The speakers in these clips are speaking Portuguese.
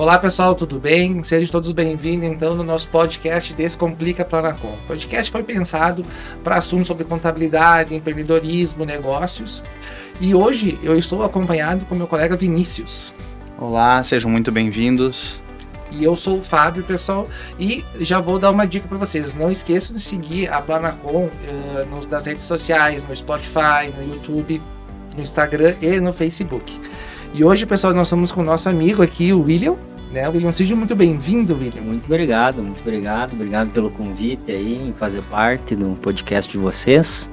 Olá pessoal, tudo bem? Sejam todos bem-vindos então no nosso podcast Descomplica Planacom. O podcast foi pensado para assuntos sobre contabilidade, empreendedorismo, negócios. E hoje eu estou acompanhado com meu colega Vinícius. Olá, sejam muito bem-vindos. E eu sou o Fábio, pessoal, e já vou dar uma dica para vocês. Não esqueçam de seguir a Planacom nas redes sociais, no Spotify, no YouTube, no Instagram e no Facebook. E hoje, pessoal, nós estamos com o nosso amigo aqui, o William. William, seja muito bem-vindo, William. Muito obrigado. Obrigado pelo convite aí, em fazer parte do podcast de vocês.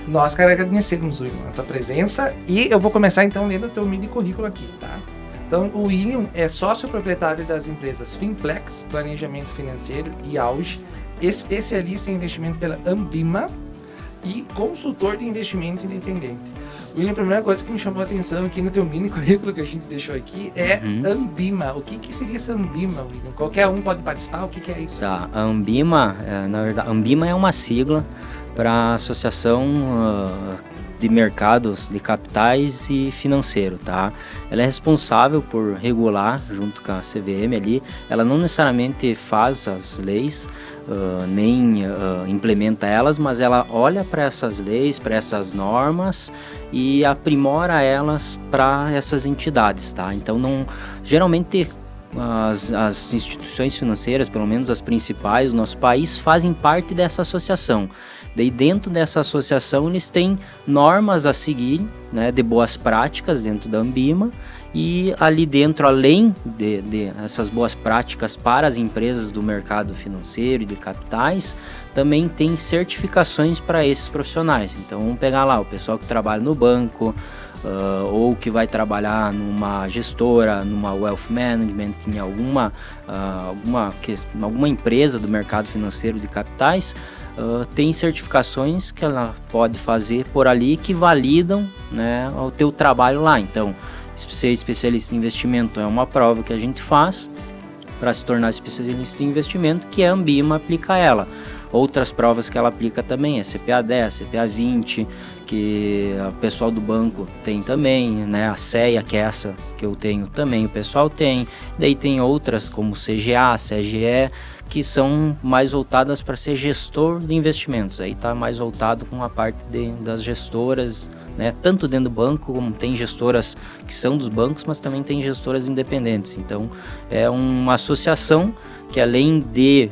Nós, cara, agradecemos, William, a tua presença. E eu vou começar, então, lendo o teu mini currículo aqui, tá? Então, o William é sócio proprietário das empresas Finplex, Planejamento Financeiro e Auge, especialista em investimento pela Ambima e consultor de investimento independente. William, a primeira coisa que me chamou a atenção aqui no teu mini currículo que a gente deixou aqui é Ambima. O que seria essa Ambima, William? Qualquer um pode participar? O que é isso? Tá, a Ambima, na verdade, Ambima é uma sigla para Associação de Mercados de Capitais e Financeiro, tá? Ela é responsável por regular, junto com a CVM ali, ela não necessariamente faz as leis, nem implementa elas, mas ela olha para essas leis, para essas normas e aprimora elas para essas entidades, tá? Então, geralmente as instituições financeiras, pelo menos as principais do nosso país, fazem parte dessa associação. Daí dentro dessa associação eles têm normas a seguir, né, de boas práticas dentro da Ambima, e ali dentro, além de essas boas práticas para as empresas do mercado financeiro e de capitais, também tem certificações para esses profissionais. Então vamos pegar lá o pessoal que trabalha no banco, ou que vai trabalhar numa gestora, numa wealth management, em alguma empresa do mercado financeiro de capitais, tem certificações que ela pode fazer por ali que validam, né, o teu trabalho lá. Então, ser especialista em investimento é uma prova que a gente faz para se tornar especialista em investimento, que a Ambima aplica ela. Outras provas que ela aplica também é CPA 10, CPA 20, que o pessoal do banco tem também, né? A CEA, que é essa que eu tenho também, o pessoal tem. Daí tem outras como CGA, CGE, que são mais voltadas para ser gestor de investimentos. Aí está mais voltado com a parte das gestoras, né? Tanto dentro do banco, como tem gestoras que são dos bancos, mas também tem gestoras independentes. Então, é uma associação que, além de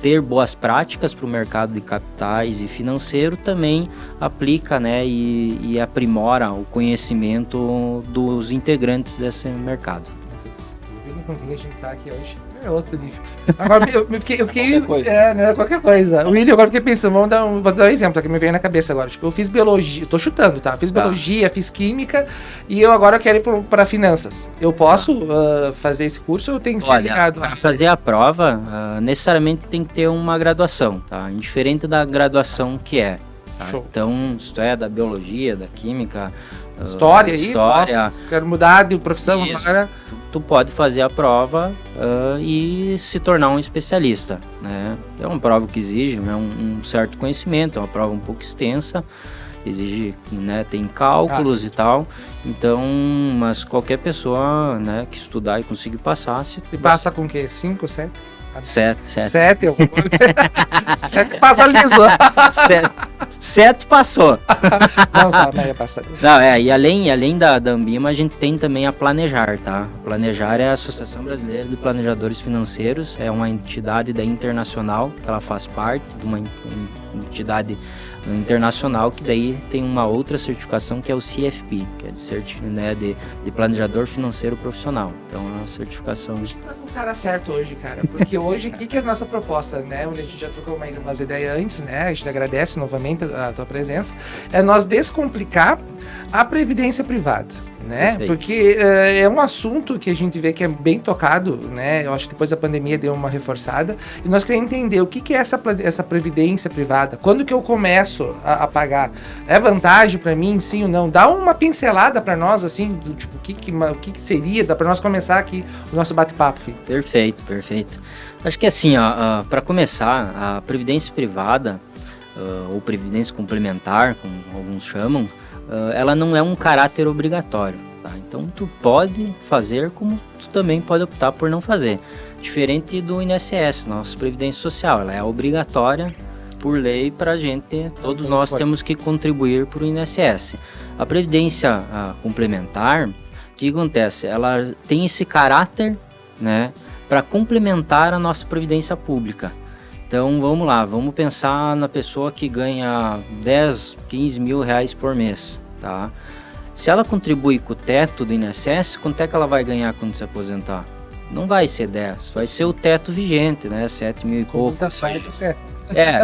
ter boas práticas para o mercado de capitais e financeiro, também aplica, né, e aprimora o conhecimento dos integrantes desse mercado. Com quem a gente está aqui hoje é outro nível. Agora eu fiquei qualquer coisa. Qualquer coisa. O William, agora eu fiquei pensando, vou dar um exemplo que me veio na cabeça agora. Tipo, eu fiz biologia, tô chutando, tá? Fiz biologia, fiz química e eu agora quero ir para finanças. Eu posso fazer esse curso ou eu tenho que ser ligado? Para fazer a prova, necessariamente tem que ter uma graduação, tá? Indiferente da graduação que é. Tá? Então, se tu é da biologia, da química, história, quero mudar de profissão agora. Tu pode fazer a prova e se tornar um especialista, né? É uma prova que exige, né, um certo conhecimento, é uma prova um pouco extensa, exige, né, tem cálculos e tal. Então, mas qualquer pessoa, né, que estudar e conseguir passar... E passa com o quê? 5, 7? 7. 7 passa liso. 7 passou. Não, tá, mas ia passar. Não, e além da Ambima, a gente tem também a Planejar, tá? A Planejar é a Associação Brasileira de Planejadores Financeiros, é uma entidade da internacional, que ela faz parte de uma entidade internacional, que daí tem uma outra certificação que é o CFP, que é de Planejador Financeiro Profissional. Então é uma certificação... A gente tá com o cara certo hoje, cara, porque hoje o que é a nossa proposta, né? Onde a gente já trocou umas ideias antes, né? A gente agradece novamente a tua presença, é nós descomplicar a previdência privada, né? Porque é um assunto que a gente vê que é bem tocado, né? Eu acho que depois da pandemia deu uma reforçada, e nós queremos entender o que é essa previdência privada, quando que eu começo a pagar, é vantagem para mim, sim ou não? Dá uma pincelada para nós, assim, do tipo, o que seria, dá para nós começar aqui o nosso bate-papo aqui. Perfeito. Acho que assim, para começar, a previdência privada, ou previdência complementar, como alguns chamam, ela não é um caráter obrigatório, tá? Então tu pode fazer como tu também pode optar por não fazer. Diferente do INSS, nossa Previdência Social, ela é obrigatória por lei para a gente, todos nós temos que contribuir para o INSS. A Previdência complementar, o que acontece? Ela tem esse caráter, né, para complementar a nossa Previdência Pública. Então vamos lá, vamos pensar na pessoa que ganha 10, 15 mil reais por mês, tá? Se ela contribui com o teto do INSS, quanto é que ela vai ganhar quando se aposentar? Não vai ser 10, vai ser o teto vigente, né? 7 mil e pouco.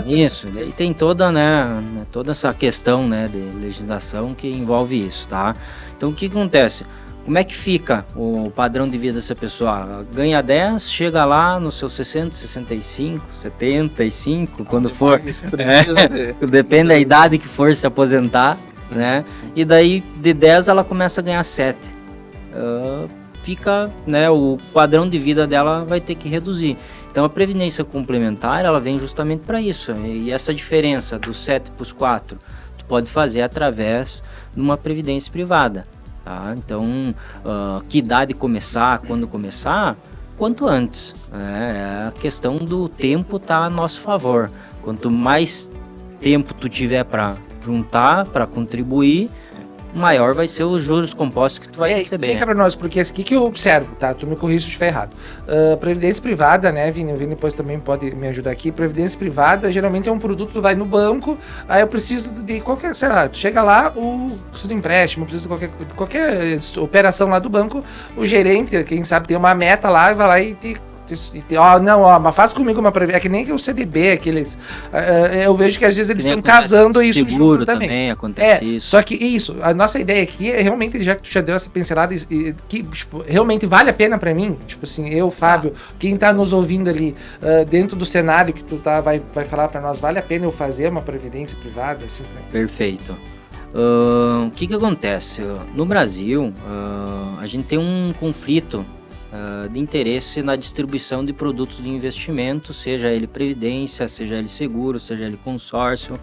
Isso. E tem toda, né, toda essa questão, né, de legislação que envolve isso, tá? Então o que acontece? Como é que fica o padrão de vida dessa pessoa? Ganha 10, chega lá nos seus 60, 65, 75, quando for. Depende da idade que for se aposentar, né? E daí de 10 ela começa a ganhar 7. Fica, né, o padrão de vida dela vai ter que reduzir. Então a previdência complementar, ela vem justamente para isso. E essa diferença dos 7 para os 4, tu pode fazer através de uma previdência privada, tá? Então, que idade começar, quando começar, quanto antes, né? A questão do tempo tá a nosso favor. Quanto mais tempo tu tiver para juntar, para contribuir, maior vai ser os juros compostos que tu vai receber. Explica pra nós, porque o que eu observo, tá? Tu me corrige se eu estiver errado. Previdência privada, né, Vini? O Vini depois também pode me ajudar aqui. Previdência privada, geralmente é um produto, tu vai no banco, aí eu preciso de qualquer, sei lá, tu chega lá, preciso de empréstimo, preciso de qualquer operação lá do banco, o gerente, quem sabe, tem uma meta lá e vai lá e mas faz comigo uma previdência. É que nem o CDB, aqueles. Eu vejo que às vezes eles estão casando isso seguro junto também. Acontece isso. Só que isso, a nossa ideia aqui é realmente, já que tu já deu essa pincelada, que tipo, realmente vale a pena pra mim, tipo assim, eu, Fábio, quem tá nos ouvindo ali, dentro do cenário que tu vai falar pra nós, vale a pena eu fazer uma previdência privada? Assim, Perfeito. O que acontece? No Brasil, a gente tem um conflito de interesse na distribuição de produtos de investimento, seja ele previdência, seja ele seguro, seja ele consórcio,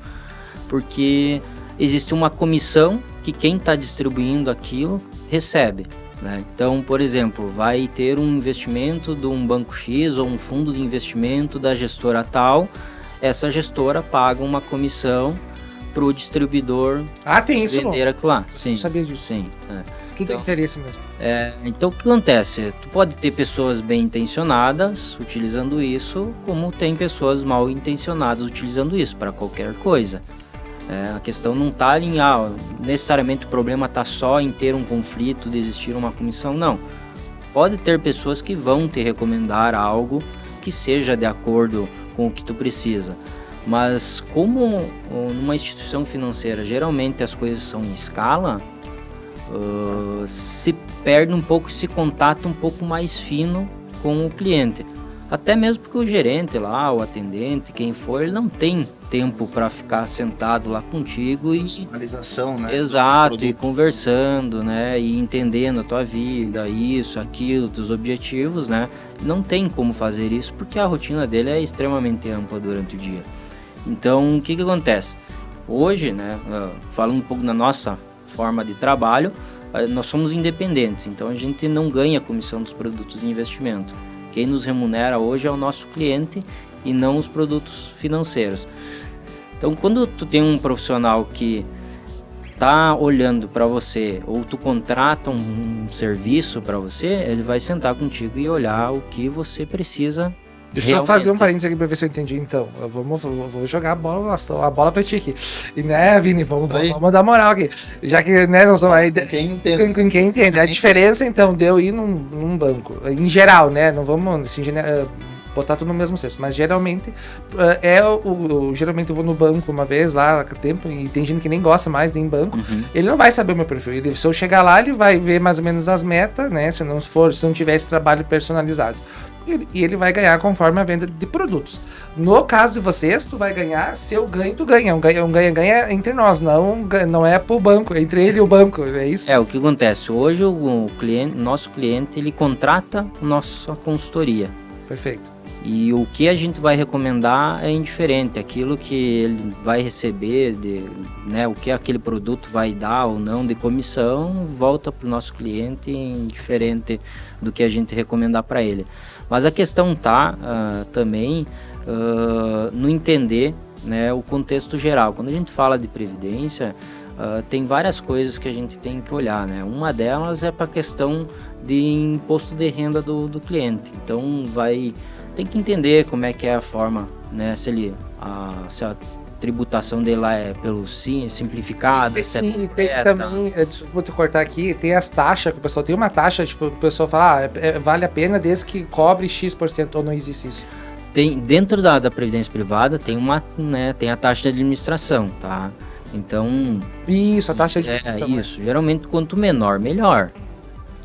porque existe uma comissão que quem está distribuindo aquilo recebe, né? Então, por exemplo, vai ter um investimento de um banco X ou um fundo de investimento da gestora tal, essa gestora paga uma comissão para o distribuidor tem isso, vender aquilo lá. Sim, não sabia disso. Sim. Tudo é interesse mesmo. Então o que acontece? Tu pode ter pessoas bem intencionadas utilizando isso, como tem pessoas mal intencionadas utilizando isso para qualquer coisa. A questão não está em necessariamente o problema está só em ter um conflito, de existir uma comissão, não. Pode ter pessoas que vão te recomendar algo que seja de acordo com o que tu precisa. Mas como numa instituição financeira geralmente as coisas são em escala, se perde um pouco esse contato um pouco mais fino com o cliente. Até mesmo porque o gerente lá, o atendente, quem for, ele não tem tempo para ficar sentado lá contigo e personalização, né? Exato, e conversando, né, e entendendo a tua vida, isso, aquilo, teus objetivos, né? Não tem como fazer isso porque a rotina dele é extremamente ampla durante o dia. Então, o que acontece? Hoje, né, falando um pouco da nossa forma de trabalho, nós somos independentes, então a gente não ganha comissão dos produtos de investimento. Quem nos remunera hoje é o nosso cliente e não os produtos financeiros. Então, quando tu tem um profissional que tá olhando para você, ou tu contrata um serviço para você, ele vai sentar contigo e olhar o que você precisa. Deixa eu só fazer um parênteses aqui pra ver se eu entendi, então. Vou jogar a bola pra ti aqui. E, né, Vini, vamos dar moral aqui. Já que, né, nós vamos... Quem entende. A diferença, então, de eu ir num banco, em geral, né, não vamos, assim, botar tudo no mesmo cesto, mas geralmente, geralmente eu vou no banco uma vez lá, há tempo, e tem gente que nem gosta mais de ir em banco, ele não vai saber o meu perfil. Se eu chegar lá, ele vai ver mais ou menos as metas, né, se não tiver esse trabalho personalizado. E ele vai ganhar conforme a venda de produtos. No caso de vocês, tu vai ganhar, se eu ganho, tu ganha. Um ganha-ganha entre nós, não é pro banco, é entre ele e o banco, é isso? O que acontece? Hoje o nosso cliente, ele contrata nossa consultoria. Perfeito. E o que a gente vai recomendar é indiferente, aquilo que ele vai receber, né, o que aquele produto vai dar ou não de comissão, volta para o nosso cliente indiferente do que a gente recomendar para ele. Mas a questão está também no entender, né, o contexto geral. Quando a gente fala de previdência, tem várias coisas que a gente tem que olhar, né? Uma delas é para a questão de imposto de renda do cliente. Então tem que entender como é que é a forma, né? Se a tributação dele lá é pelo simplificada, se é tem também, desculpa te cortar aqui, tem as taxas que o pessoal tem uma taxa, tipo, o pessoal fala, vale a pena desde que cobre X% ou não existe isso? Tem, dentro da previdência privada tem a taxa de administração, tá? Então... Isso, a taxa de administração. Isso, geralmente quanto menor, melhor.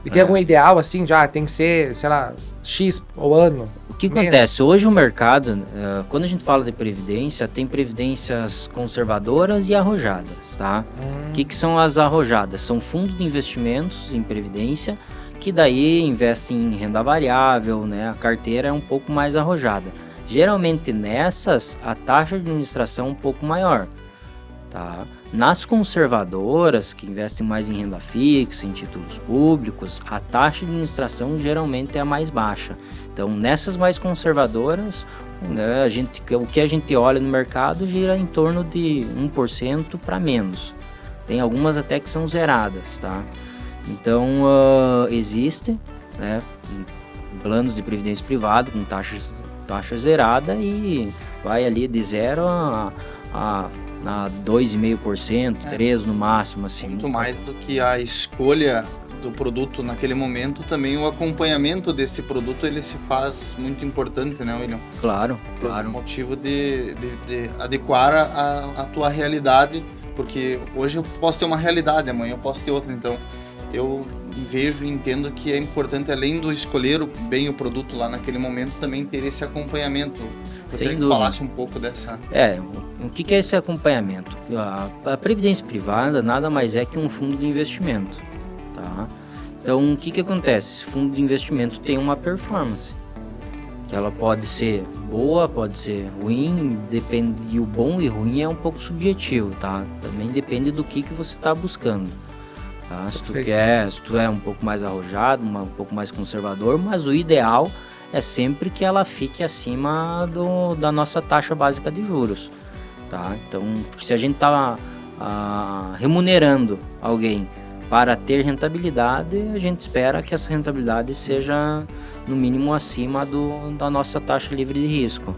E tem algum ideal, assim, já tem que ser, sei lá, X ao ano? O que acontece? Hoje o mercado, quando a gente fala de previdência, tem previdências conservadoras e arrojadas, tá? O que são as arrojadas? São fundos de investimentos em previdência, que daí investem em renda variável, né? A carteira é um pouco mais arrojada. Geralmente nessas, a taxa de administração é um pouco maior, tá? Nas conservadoras, que investem mais em renda fixa, em títulos públicos, a taxa de administração geralmente é a mais baixa. Então, nessas mais conservadoras, né, o que a gente olha no mercado gira em torno de 1% para menos. Tem algumas até que são zeradas, tá? Então, existe, né, planos de previdência privada com taxa zerada e vai ali de 0 a 2,5%, 3% no máximo, assim. Muito mais do que a escolha do produto naquele momento, também o acompanhamento desse produto, ele se faz muito importante, né, William? Claro. Pelo motivo de adequar a tua realidade, porque hoje eu posso ter uma realidade, amanhã eu posso ter outra, então eu vejo e entendo que é importante, além do escolher bem o produto lá naquele momento, também ter esse acompanhamento. Gostaria que falasse um pouco dessa... O que é esse acompanhamento? A previdência privada nada mais é que um fundo de investimento, tá? Então, o que acontece? Esse fundo de investimento tem uma performance. Ela pode ser boa, pode ser ruim, e o bom e ruim é um pouco subjetivo, tá? Também depende do que você está buscando. Tá? Se tu é um pouco mais arrojado, um pouco mais conservador, mas o ideal é sempre que ela fique acima da nossa taxa básica de juros, tá? Então, se a gente está remunerando alguém para ter rentabilidade, a gente espera que essa rentabilidade seja no mínimo acima da nossa taxa livre de risco.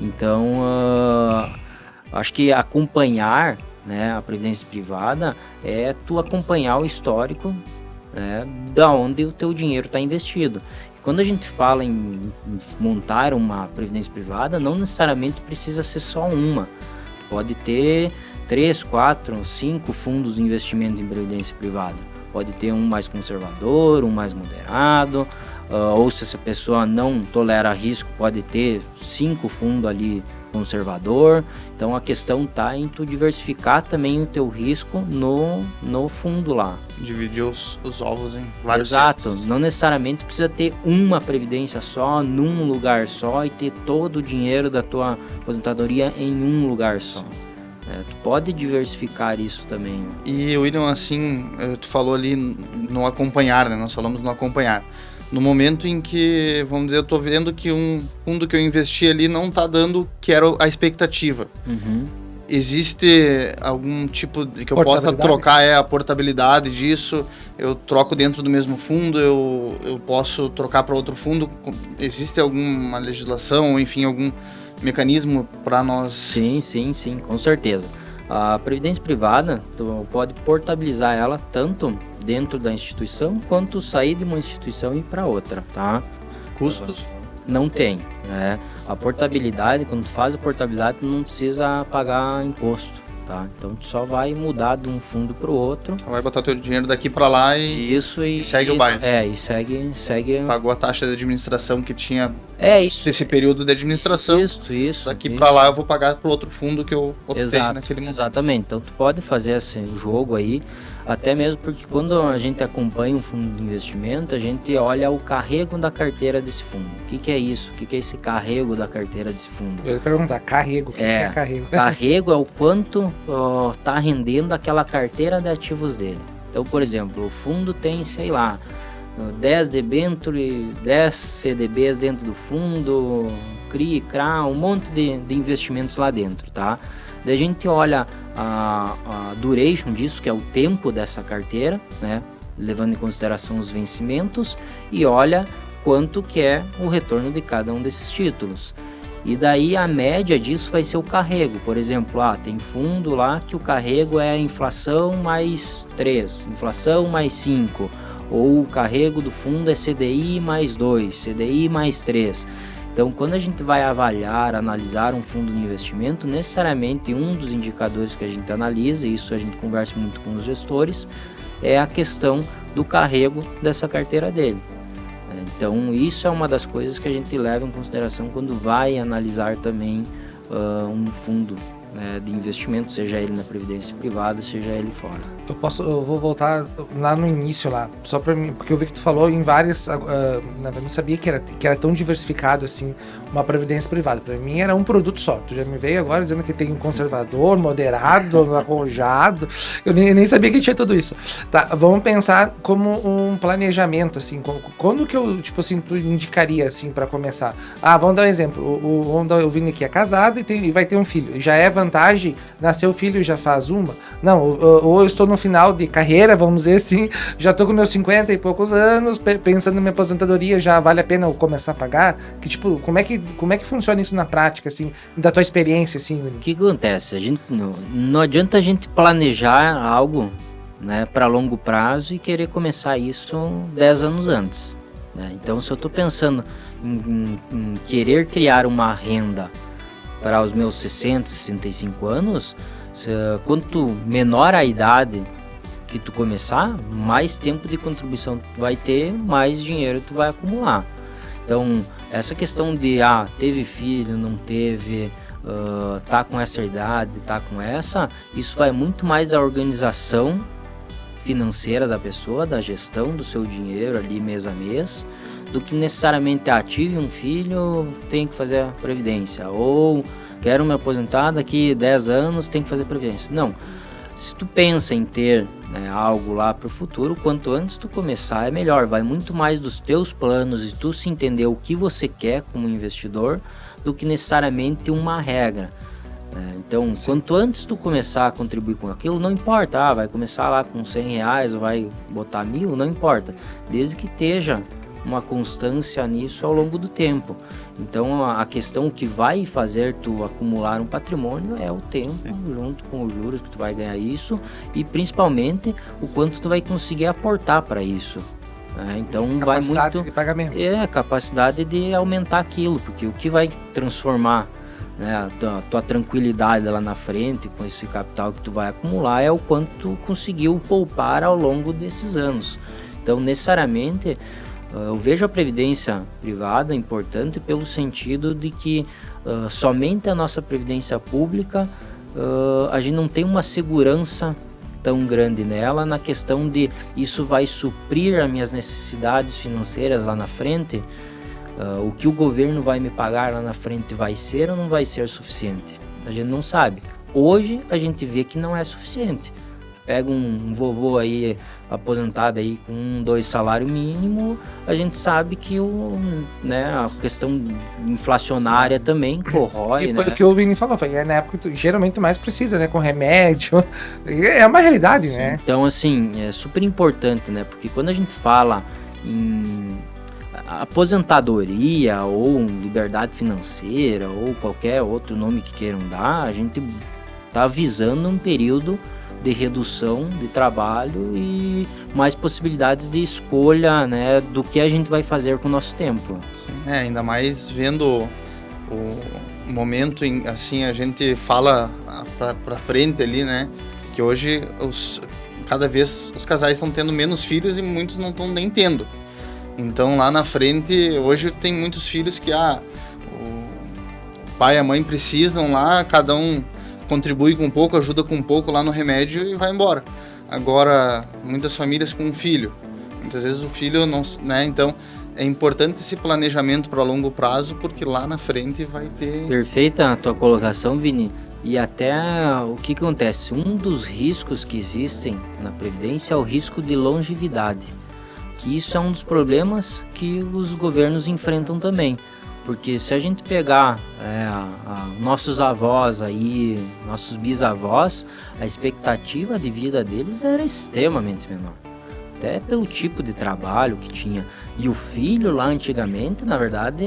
Então, acho que acompanhar, né, a previdência privada é tu acompanhar o histórico, né, da onde o teu dinheiro está investido. E quando a gente fala em montar uma previdência privada, não necessariamente precisa ser só uma. Pode ter 3, 4, 5 fundos de investimento em previdência privada. Pode ter um mais conservador, um mais moderado, ou se essa pessoa não tolera risco, pode ter 5 fundos ali conservador. Então a questão está em tu diversificar também o teu risco no fundo lá. Dividir os ovos em vários Exato, cestos. Não necessariamente precisa ter uma previdência só, num lugar só, e ter todo o dinheiro da tua aposentadoria em um lugar só. Tu pode diversificar isso também. E William, assim, tu falou ali no acompanhar, né? Nós falamos no acompanhar. No momento em que, vamos dizer, eu tô vendo que um fundo que eu investi ali não tá dando o que era a expectativa. Existe algum tipo de que eu possa trocar a portabilidade disso? Eu troco dentro do mesmo fundo, eu posso trocar para outro fundo? Existe alguma legislação, enfim, algum mecanismo para nós? Sim, com certeza. A previdência privada, tu pode portabilizar ela tanto dentro da instituição quanto sair de uma instituição e ir para outra, tá? Custos? Não tem, né? A portabilidade, quando tu faz a portabilidade, tu não precisa pagar imposto, tá? Então tu só vai mudar de um fundo para o outro. Vai botar teu dinheiro daqui para lá e segue o baile. E segue. Pagou a taxa de administração que tinha isso. Esse período de administração. Isso. Daqui para lá eu vou pagar pro outro fundo que eu optei naquele momento. Exatamente. Então tu pode fazer esse jogo aí. Até mesmo porque quando a gente acompanha um fundo de investimento, a gente olha o carrego da carteira desse fundo. O que é isso? O que é esse carrego da carteira desse fundo? Eu ia perguntar, carrego, o que é carrego? Carrego é o quanto está rendendo aquela carteira de ativos dele. Então, por exemplo, o fundo tem, sei lá, 10 debêntures, 10 CDBs dentro do fundo, CRI, CRA, um monte de investimentos lá dentro, tá? Daí a gente olha a duration disso, que é o tempo dessa carteira, né? Levando em consideração os vencimentos, e olha quanto que é o retorno de cada um desses títulos. E daí a média disso vai ser o carrego. Por exemplo, tem fundo lá que o carrego é inflação mais 3, inflação mais 5, ou o carrego do fundo é CDI mais 2, CDI mais 3. Então, quando a gente vai avaliar, analisar um fundo de investimento, necessariamente um dos indicadores que a gente analisa, e isso a gente conversa muito com os gestores, é a questão do carrego dessa carteira dele. Então, isso é uma das coisas que a gente leva em consideração quando vai analisar também um fundo de investimento, seja ele na previdência privada, seja ele fora. Eu vou voltar lá no início lá, só para mim, porque eu vi que tu falou em várias, eu não sabia que era tão diversificado assim, uma previdência privada. Para mim era um produto só. Tu já me veio agora dizendo que tem um conservador, moderado, arrojado. Eu nem sabia que tinha tudo isso. Tá, vamos pensar como um planejamento assim, quando que eu, tipo assim, tu indicaria assim para começar? Vamos dar um exemplo. O Vini aqui é casado e vai ter um filho. Já é vantagem nascer o filho já faz uma? Não, ou eu estou no final de carreira, vamos dizer assim, já estou com meus 50 e poucos anos, pensando na minha aposentadoria, já vale a pena eu começar a pagar? Que tipo, como é que funciona isso na prática, assim, da tua experiência, assim? O que acontece? A gente não adianta a gente planejar algo, né, para longo prazo e querer começar isso 10 anos antes, né? Então, se eu estou pensando em querer criar uma renda para os meus 60, 65 anos, quanto menor a idade que tu começar, mais tempo de contribuição tu vai ter, mais dinheiro tu vai acumular. Então, essa questão de, teve filho, não teve, tá com essa idade, tá com essa, isso vai muito mais da organização financeira da pessoa, da gestão do seu dinheiro ali mês a mês, do que necessariamente tive um filho, tem que fazer a previdência, ou quero me aposentar daqui 10 anos, tem que fazer previdência. Não, se tu pensa em ter, né, algo lá para o futuro, quanto antes tu começar é melhor, vai muito mais dos teus planos e tu se entender o que você quer como investidor, do que necessariamente uma regra. Então, quanto antes tu começar a contribuir com aquilo, não importa, vai começar lá com R$100 ou vai botar 1.000, não importa, desde que esteja uma constância nisso ao longo do tempo. Então, a questão que vai fazer tu acumular um patrimônio é o tempo, junto com os juros que tu vai ganhar isso, e principalmente o quanto tu vai conseguir aportar para isso. Então, capacidade vai muito de pagamento. Capacidade de aumentar aquilo, porque o que vai transformar, né, a tua tranquilidade lá na frente com esse capital que tu vai acumular é o quanto tu conseguiu poupar ao longo desses anos. Então, necessariamente, eu vejo a previdência privada importante pelo sentido de que somente a nossa previdência pública, a gente não tem uma segurança tão grande nela, na questão de isso vai suprir as minhas necessidades financeiras lá na frente. O que o governo vai me pagar lá na frente vai ser ou não vai ser suficiente? A gente não sabe. Hoje a gente vê que não é suficiente. Pega um vovô aí aposentado aí com 2 salários mínimo, a gente sabe que a questão inflacionária também corrói, né? O que o Vini falou, foi na época que geralmente tu mais precisa, né? Com remédio. É uma realidade, sim, né? Então, assim, é super importante, né? Porque quando a gente fala em aposentadoria ou liberdade financeira ou qualquer outro nome que queiram dar, a gente tá visando um período de redução de trabalho e mais possibilidades de escolha, né, do que a gente vai fazer com o nosso tempo. Sim, ainda mais vendo o momento em, assim, a gente fala pra frente ali, né, que hoje cada vez os casais estão tendo menos filhos e muitos não estão nem tendo. Então lá na frente, hoje tem muitos filhos que o pai e a mãe precisam lá, cada um contribui com um pouco, ajuda com um pouco lá no remédio e vai embora. Agora, muitas famílias com um filho. Muitas vezes o filho não, né? Então, é importante esse planejamento para longo prazo, porque lá na frente vai ter... Perfeita a tua colocação, Vini. E até o que acontece? Um dos riscos que existem na Previdência é o risco de longevidade. Que isso é um dos problemas que os governos enfrentam também. Porque se a gente pegar nossos avós aí, nossos bisavós, a expectativa de vida deles era extremamente menor. Até pelo tipo de trabalho que tinha. E o filho lá antigamente, na verdade,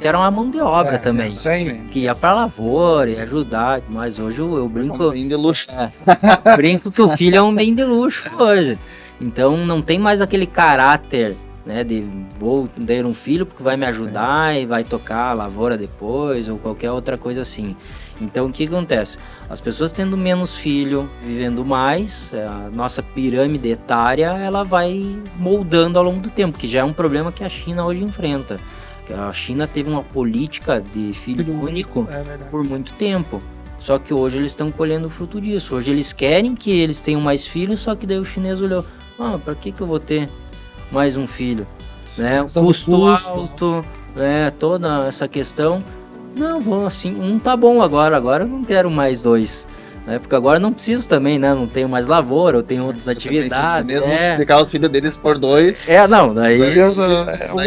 era uma mão de obra também. Isso aí. Que ia pra lavoura, ia ajudar. Mas hoje eu brinco... Um bem de luxo. Brinco que o filho é um bem de luxo hoje. Então não tem mais aquele caráter, né, de vou ter um filho porque vai me ajudar e vai tocar a lavoura depois ou qualquer outra coisa assim. Então o que acontece? As pessoas tendo menos filho, vivendo mais, a nossa pirâmide etária ela vai moldando ao longo do tempo, que já é um problema que a China hoje enfrenta. A China teve uma política de filho único por muito tempo. Só que hoje eles estão colhendo o fruto disso. Hoje eles querem que eles tenham mais filhos, só que daí o chinês olhou, para que eu vou ter mais um filho? Né? Custo alto, né? Toda essa questão. Não, vou assim, tá bom agora eu não quero mais 2. Né? Porque agora não preciso também, né? Não tenho mais lavoura, eu tenho outras atividades. Mesmo multiplicar os filhos deles por 2. Não, daí...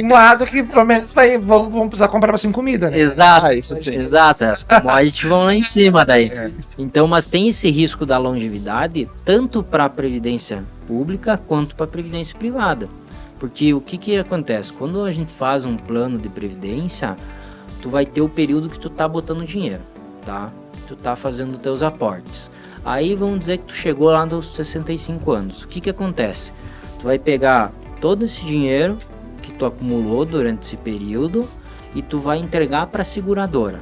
Um lado que pelo menos vão precisar comprar assim comida, né? Exato, Isso sim. exato. As commodities vão lá em cima daí. Então, mas tem esse risco da longevidade, tanto para a previdência pública quanto para a previdência privada. Porque o que acontece? Quando a gente faz um plano de previdência, tu vai ter o período que tu tá botando dinheiro, tá? Tu tá fazendo teus aportes. Aí vamos dizer que tu chegou lá nos 65 anos. O que acontece? Tu vai pegar todo esse dinheiro que tu acumulou durante esse período e tu vai entregar para a seguradora.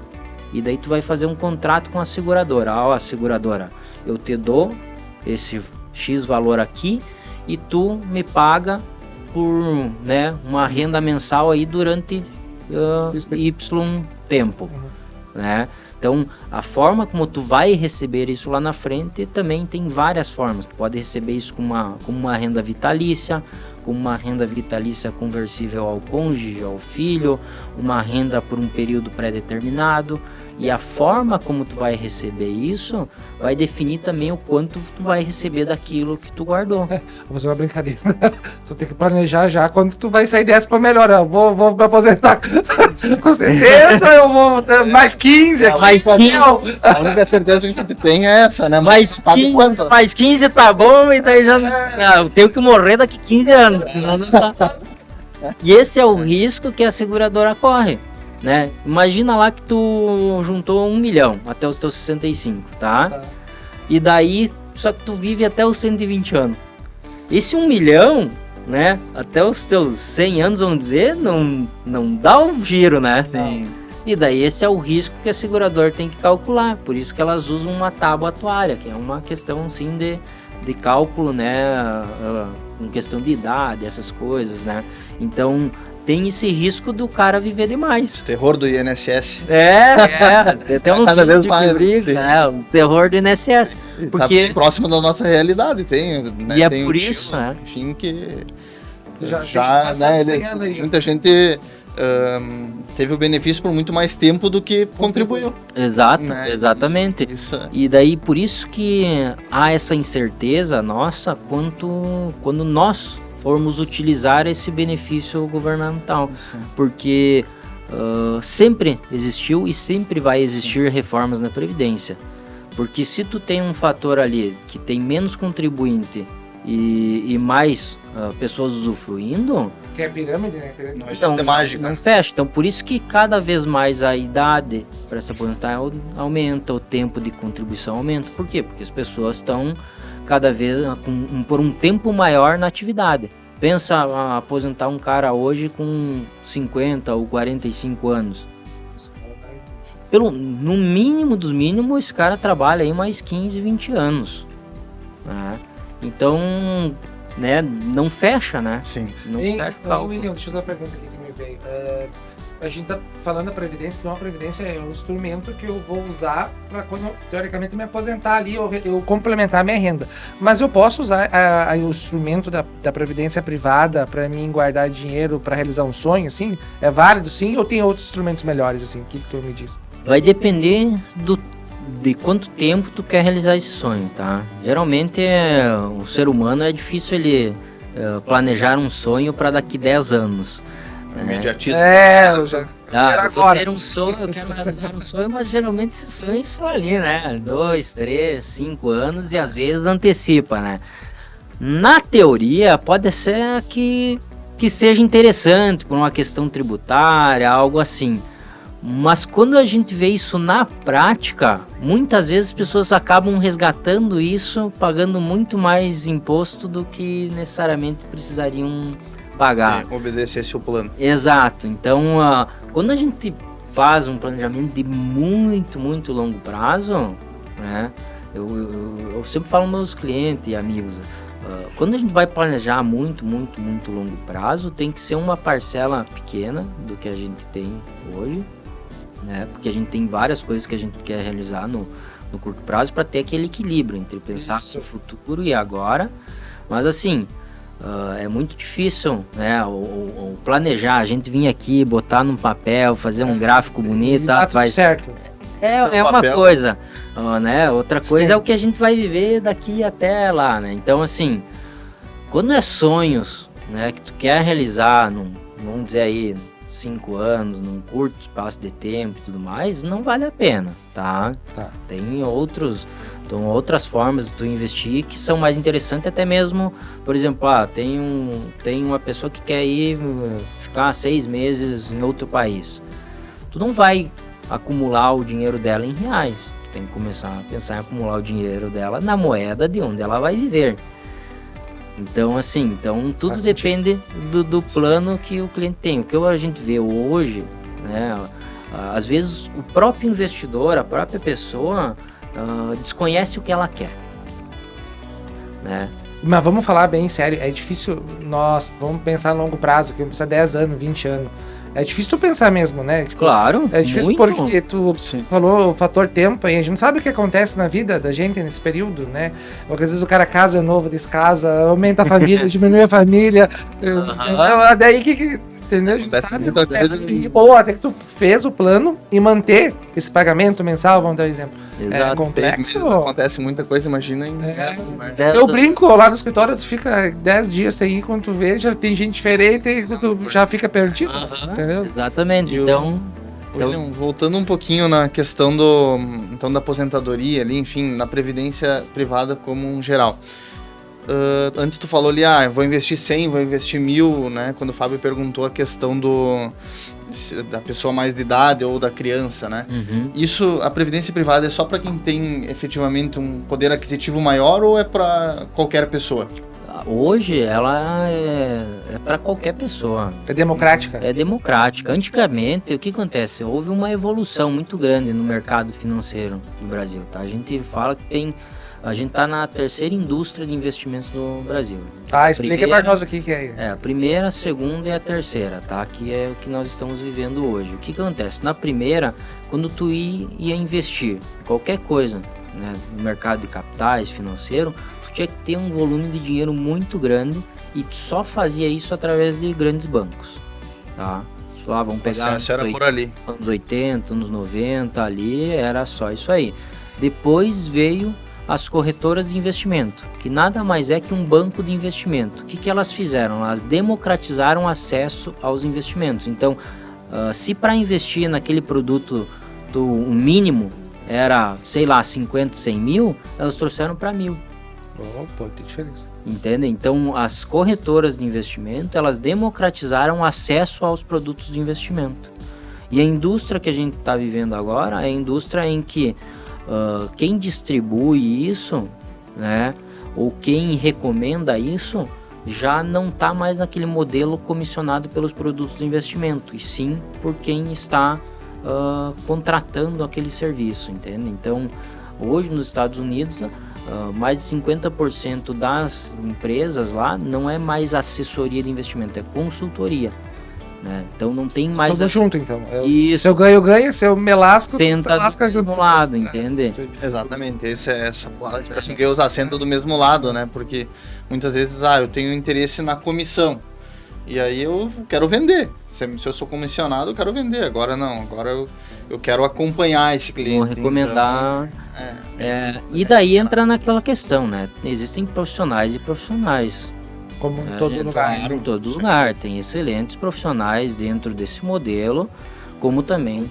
E daí tu vai fazer um contrato com a seguradora. A seguradora, eu te dou esse X valor aqui e tu me paga por, né, uma renda mensal aí durante Y tempo, né? Então, a forma como tu vai receber isso lá na frente também tem várias formas. Tu pode receber isso como uma renda vitalícia, como uma renda vitalícia conversível ao cônjuge, ao filho, uma renda por um período pré-determinado. E a forma como tu vai receber isso vai definir também o quanto tu vai receber daquilo que tu guardou. Vou fazer uma brincadeira. Tu tem que planejar já quando tu vai sair dessa pra melhorar. Vou me aposentar com 70, eu vou ter mais 15. Mais 15. A única certeza que a gente tem é essa, né? Mais 15 tá bom, e daí já eu tenho que morrer daqui 15 anos, senão não tá. E esse é o risco que a seguradora corre, né? Imagina lá que tu juntou 1 milhão até os teus 65, tá? E daí, só que tu vive até os 120 anos. Esse 1 milhão, né? Até os teus 100 anos, vamos dizer, não dá um giro, né? Sim. E daí esse é o risco que a seguradora tem que calcular. Por isso que elas usam uma tábua atuária, que é uma questão assim de cálculo, né? Em questão de idade, essas coisas, né? Então tem esse risco do cara viver demais. O terror do INSS. Tem até uns Cada vez vídeos mais, que brigam, né? O terror do INSS. Tá Porque... bem próximo da nossa realidade, tem, né? E é tem por isso, né? Enfim, que Já né, 100 anos aí. muita gente teve o benefício por muito mais tempo do que contribuiu. Exato, Né? exatamente. Isso. E daí, por isso que há essa incerteza nossa quando nós formos utilizar esse benefício governamental. Porque sempre existiu e sempre vai existir reformas na Previdência. Porque se tu tem um fator ali que tem menos contribuinte e mais pessoas usufruindo... Que é pirâmide, né? Não existe mágica. Não fecha. Então, por isso que cada vez mais a idade para se aposentar aumenta, o tempo de contribuição aumenta. Por quê? Porque as pessoas estão cada vez por um tempo maior na atividade. Pensa aposentar um cara hoje com 50 ou 45 anos. No mínimo dos mínimos, esse cara trabalha aí mais 15, 20 anos. Né? Então, né, não fecha, né? Sim. Não Ei, fecha o cálculo. William, deixa eu fazer uma pergunta aqui que me veio. a gente tá falando da Previdência, então a Previdência é um instrumento que eu vou usar para quando, teoricamente, me aposentar ali, eu complementar a minha renda. Mas eu posso usar o instrumento da Previdência privada para mim guardar dinheiro para realizar um sonho, assim? É válido, sim? Ou tem outros instrumentos melhores, assim? O que tu me diz? Vai depender de quanto tempo tu quer realizar esse sonho, tá? Geralmente, o ser humano é difícil ele planejar um sonho para daqui 10 anos. Imediatismo. Eu já... Eu vou ter um sonho, eu quero realizar um sonho, mas geralmente esses sonhos são ali, né? 2, 3, 5 anos e às vezes antecipa, né? Na teoria, pode ser que seja interessante por uma questão tributária, algo assim. Mas quando a gente vê isso na prática, muitas vezes as pessoas acabam resgatando isso, pagando muito mais imposto do que necessariamente precisariam pagar. Se obedecesse o plano. Exato. Então, quando a gente faz um planejamento de muito, muito longo prazo, né? Eu sempre falo aos meus clientes e amigos, quando a gente vai planejar muito, muito, muito longo prazo, tem que ser uma parcela pequena do que a gente tem hoje, né? Porque a gente tem várias coisas que a gente quer realizar no curto prazo para ter aquele equilíbrio entre pensar no futuro e agora. Mas assim, é muito difícil, né? O planejar, a gente vir aqui, botar num papel, fazer um gráfico bonito, tudo certo. É uma coisa, né? Outra coisa é o que a gente vai viver daqui até lá, né? Então, assim, quando é sonhos, né, que tu quer realizar, vamos dizer aí, 5 anos, num curto espaço de tempo e tudo mais, não vale a pena, tá? Tem outras formas de tu investir que são mais interessantes, até mesmo, por exemplo, tem uma pessoa que quer ficar 6 meses em outro país. Tu não vai acumular o dinheiro dela em reais, tu tem que começar a pensar em acumular o dinheiro dela na moeda de onde ela vai viver. Então, assim, tudo depende do plano que o cliente tem. O que a gente vê hoje, né, às vezes o próprio investidor, a própria pessoa desconhece o que ela quer, né? Mas vamos falar bem sério, é difícil vamos pensar a longo prazo, que vamos pensar 10 anos, 20 anos. É difícil tu pensar mesmo, né? Tipo, claro, é difícil muito. Porque tu falou o fator tempo aí, a gente não sabe o que acontece na vida da gente nesse período, né? Porque às vezes o cara casa novo, descasa, aumenta a família, diminui a família. Daí que entendeu? A gente sabe. Ou até que tu fez o plano e manter esse pagamento mensal, vamos dar um exemplo. Exato. É complexo. Acontece muita coisa, imagina em Eu brinco lá no escritório, tu fica 10 dias sem ir, quando tu vê, já tem gente diferente e tu já fica perdido. Entendeu? Exatamente. William, voltando um pouquinho na questão da aposentadoria ali, enfim, na previdência privada como um geral. Antes tu falou ali, vou investir 100, vou investir 1.000, né? Quando o Fábio perguntou a questão da pessoa mais de idade ou da criança, né? Uhum. Isso, a previdência privada é só para quem tem efetivamente um poder aquisitivo maior ou é para qualquer pessoa? Hoje ela é para qualquer pessoa. É democrática? É democrática. Antigamente, o que acontece? Houve uma evolução muito grande no mercado financeiro do Brasil, tá? A gente fala que a gente tá na terceira indústria de investimentos do Brasil. Explica para nós o que é. A primeira, a segunda e a terceira, tá? Que é o que nós estamos vivendo hoje. O que acontece? Na primeira, quando tu ia investir em qualquer coisa, né, no mercado de capitais, financeiro, tinha que ter um volume de dinheiro muito grande e só fazia isso através de grandes bancos, tá? Vamos pegar anos 80, anos 90, ali era só isso aí. Depois veio as corretoras de investimento, que nada mais é que um banco de investimento. O que elas fizeram? Elas democratizaram o acesso aos investimentos. Então, se para investir naquele produto o mínimo era, 50, 100 mil, elas trouxeram para 1.000. Pode ter diferença. Entende? Então, as corretoras de investimento, elas democratizaram o acesso aos produtos de investimento. E a indústria que a gente está vivendo agora é a indústria em que quem distribui isso, né, ou quem recomenda isso, já não está mais naquele modelo comissionado pelos produtos de investimento, e sim por quem está contratando aquele serviço, entende? Então, hoje nos Estados Unidos, mais de 50% das empresas lá não é mais assessoria de investimento, é consultoria. né? Então não tem mais... Tudo junto, então. Isso. Se eu ganho, se eu me lasco, Senta você lasca do mesmo lado, entende? Exatamente, essa a expressão que eu uso, senta do mesmo lado, né? Porque muitas vezes, eu tenho interesse na comissão. E aí eu quero vender. Se eu sou comissionado, eu quero vender. Agora não, agora eu quero acompanhar esse cliente. Vou recomendar. Então, e daí entra naquela questão, né? Existem profissionais e profissionais. Como em todo lugar. Em todo lugar. Tem excelentes profissionais dentro desse modelo, como também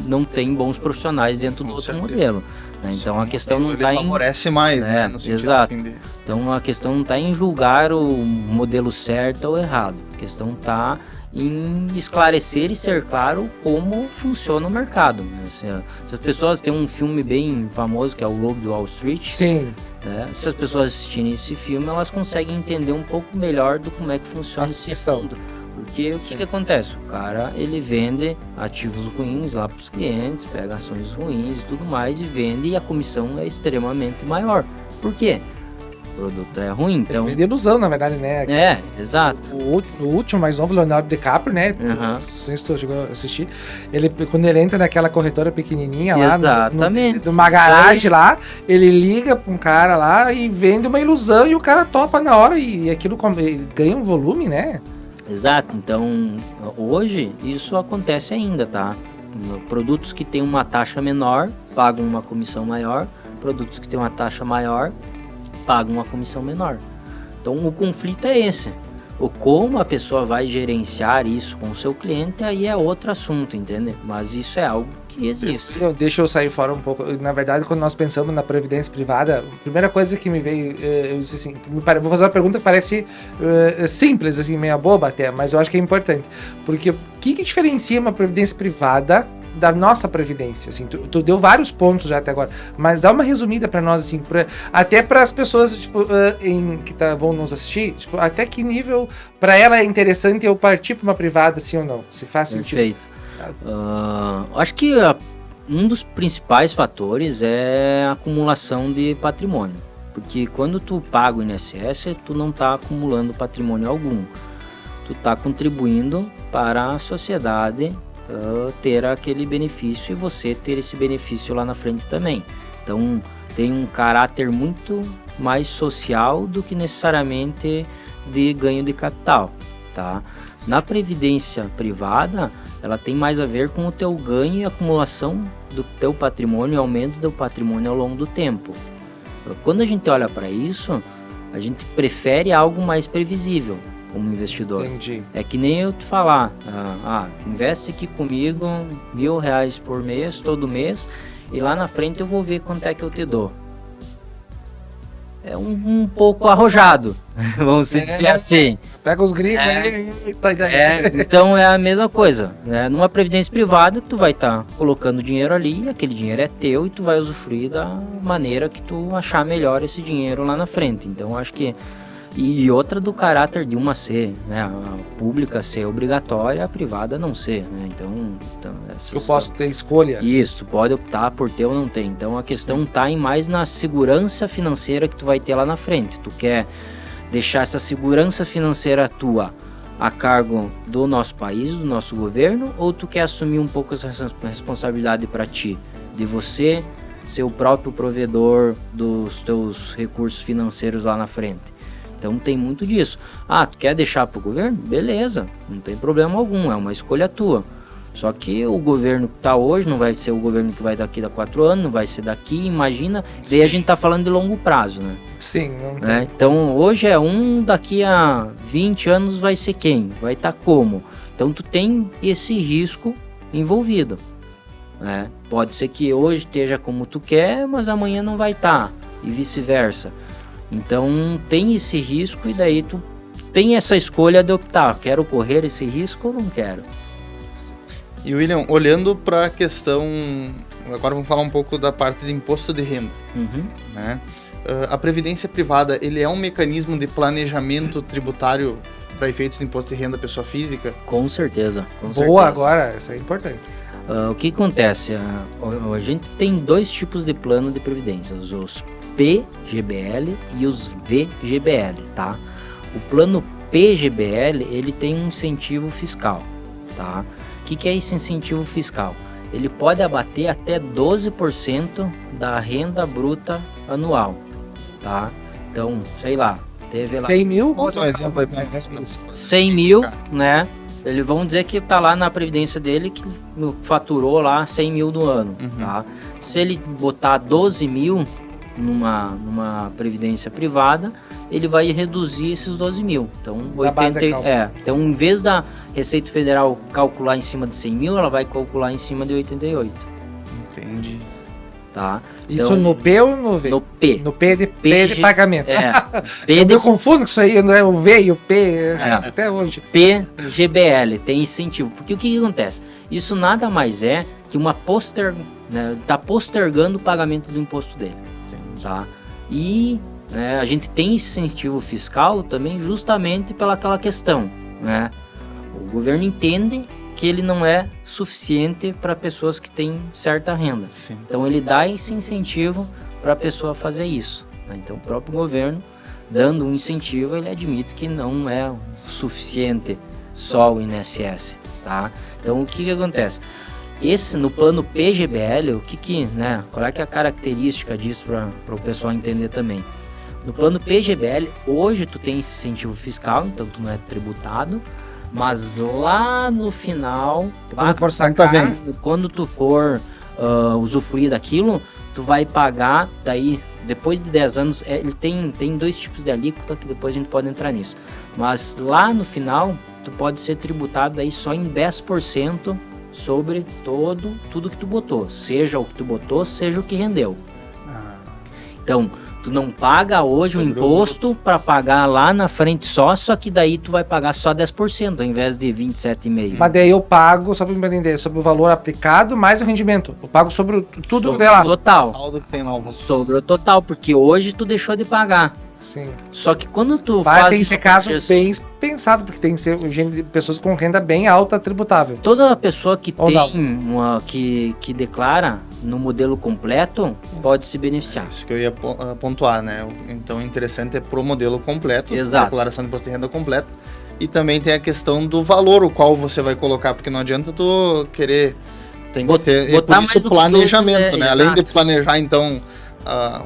não tem bons profissionais dentro do outro modelo. Né? Então a questão não está em... favorece mais, né? No sentido exato. Então a questão não está em julgar o modelo certo ou errado. A questão está em esclarecer e ser claro como funciona o mercado. Né? Se as pessoas... Tem um filme bem famoso que é o Lobo de Wall Street. Sim. Né? Se as pessoas assistirem esse filme, elas conseguem entender um pouco melhor do como é que funciona esse mundo. Porque o que acontece? O cara, ele vende ativos ruins lá para os clientes, pega ações ruins e tudo mais e vende, e a comissão é extremamente maior. Por quê? O produto é ruim, então... Vende ilusão, na verdade, né? Exato. O último, mais novo, Leonardo DiCaprio, né? Não sei se tu chegou a assistir. Quando ele entra naquela corretora pequenininha lá, numa garagem lá, ele liga para um cara lá e vende uma ilusão e o cara topa na hora e aquilo ganha um volume, né? Exato, então hoje isso acontece ainda, tá? Produtos que têm uma taxa menor pagam uma comissão maior, produtos que têm uma taxa maior pagam uma comissão menor. Então o conflito é esse. O como a pessoa vai gerenciar isso com o seu cliente aí é outro assunto, entende? Mas isso é algo que existe. Deixa eu sair fora um pouco. Na verdade, quando nós pensamos na previdência privada, a primeira coisa que me veio, eu disse assim, vou fazer uma pergunta que parece simples, assim, meio boba até, mas eu acho que é importante. Porque o que diferencia uma previdência privada da nossa previdência? Assim, tu deu vários pontos já até agora, mas dá uma resumida para nós, assim, até para as pessoas tipo, que vão nos assistir, tipo, até que nível para ela é interessante eu partir para uma privada, sim ou não? Se faz sentido. Perfeito. Acho que um dos principais fatores é a acumulação de patrimônio, porque quando tu paga o INSS, tu não está acumulando patrimônio algum, tu está contribuindo para a sociedade ter aquele benefício e você ter esse benefício lá na frente também. Então tem um caráter muito mais social do que necessariamente de ganho de capital, tá? Na previdência privada, ela tem mais a ver com o teu ganho e acumulação do teu patrimônio e aumento do patrimônio ao longo do tempo. Quando a gente olha para isso, a gente prefere algo mais previsível como investidor. Entendi. É que nem eu te falar, investe aqui comigo R$1.000 por mês, todo mês, e lá na frente eu vou ver quanto é que eu te dou. É um pouco arrojado, vamos dizer assim. Pega os gringos aí. Então é a mesma coisa, né? Numa previdência privada, tu vai estar colocando dinheiro ali, e aquele dinheiro é teu e tu vai usufruir da maneira que tu achar melhor esse dinheiro lá na frente. Então acho que... E outra do caráter de uma ser, né? A pública ser obrigatória, a privada não ser, né? Então eu posso ter escolha. Isso, pode optar por ter ou não ter. Então a questão tá mais na segurança financeira que tu vai ter lá na frente. Tu quer deixar essa segurança financeira tua a cargo do nosso país, do nosso governo, ou tu quer assumir um pouco essa responsabilidade para ti, de você ser o próprio provedor dos teus recursos financeiros lá na frente? Então tem muito disso. Tu quer deixar para o governo? Beleza, não tem problema algum, é uma escolha tua. Só que o governo que está hoje não vai ser o governo que vai daqui a 4 anos, não vai ser daqui, imagina. Daí a gente está falando de longo prazo, né? Sim. Não tem. Né? Então hoje é daqui a 20 anos vai ser quem? Vai estar como? Então tu tem esse risco envolvido. Né? Pode ser que hoje esteja como tu quer, mas amanhã não vai estar, e vice-versa. Então tem esse risco e daí tu tem essa escolha de optar, quero correr esse risco ou não quero. E William, olhando para a questão, agora vamos falar um pouco da parte de imposto de renda, né? A previdência privada, ele é um mecanismo de planejamento tributário para efeitos de imposto de renda pessoa física? Com certeza. Boa, agora, isso é importante. O que acontece? A gente tem 2 tipos de plano de previdência, os PGBL e os VGBL, tá? O plano PGBL, ele tem um incentivo fiscal, tá? O que é esse incentivo fiscal? Ele pode abater até 12% da renda bruta anual, tá? Então, sei lá, teve lá 100 mil? Nossa, um exemplo aí pra 100 mil, né? Eles vão dizer que tá lá na previdência dele que faturou lá 100 mil no ano, tá? Se ele botar 12 mil numa previdência privada, ele vai reduzir esses 12 mil. Então, então, em vez da Receita Federal calcular em cima de 100 mil, ela vai calcular em cima de 88. Entendi. Tá? Isso Então, no P ou no V? no P. No P de pagamento. P Eu confundo com isso aí, não é o V e o P até hoje. PGBL tem incentivo. Porque o que acontece? Isso nada mais é que tá postergando o pagamento do imposto dele. Tá? E a gente tem incentivo fiscal também justamente pelaquela questão, né? O governo entende que ele não é suficiente para pessoas que têm certa renda. Sim. Então ele dá esse incentivo para a pessoa fazer isso, né? Então o próprio governo, dando um incentivo, ele admite que não é o suficiente só o INSS, tá? Então o que acontece? No plano PGBL, qual é que é a característica disso para o pessoal entender também? No plano PGBL, hoje tu tem esse incentivo fiscal, então tu não é tributado, mas lá no final, quando tu for usufruir daquilo, tu vai pagar, daí depois de 10 anos, ele tem dois tipos de alíquota que depois a gente pode entrar nisso, mas lá no final, tu pode ser tributado daí só em 10% sobre tudo que tu botou, seja o que tu botou, seja o que rendeu. Então, tu não paga hoje o imposto para pagar lá na frente só que daí tu vai pagar só 10% ao invés de 27,5%. Mas daí eu pago, só para me entender, sobre o valor aplicado mais o rendimento. Eu pago sobre tudo sobre lá. O total. Sobre o total, porque hoje tu deixou de pagar. Sim. Só que quando tu tem que ser caso bem pensado, porque tem que ser pessoas com renda bem alta tributável. Toda pessoa que que declara no modelo completo pode se beneficiar. Isso que eu ia pontuar, né? Então o interessante é pro modelo completo, Exato. Declaração de imposto de renda completa. E também tem a questão do valor o qual você vai colocar, porque não adianta tu querer... Tem que ter, é por isso planejamento, né? Além de planejar, então...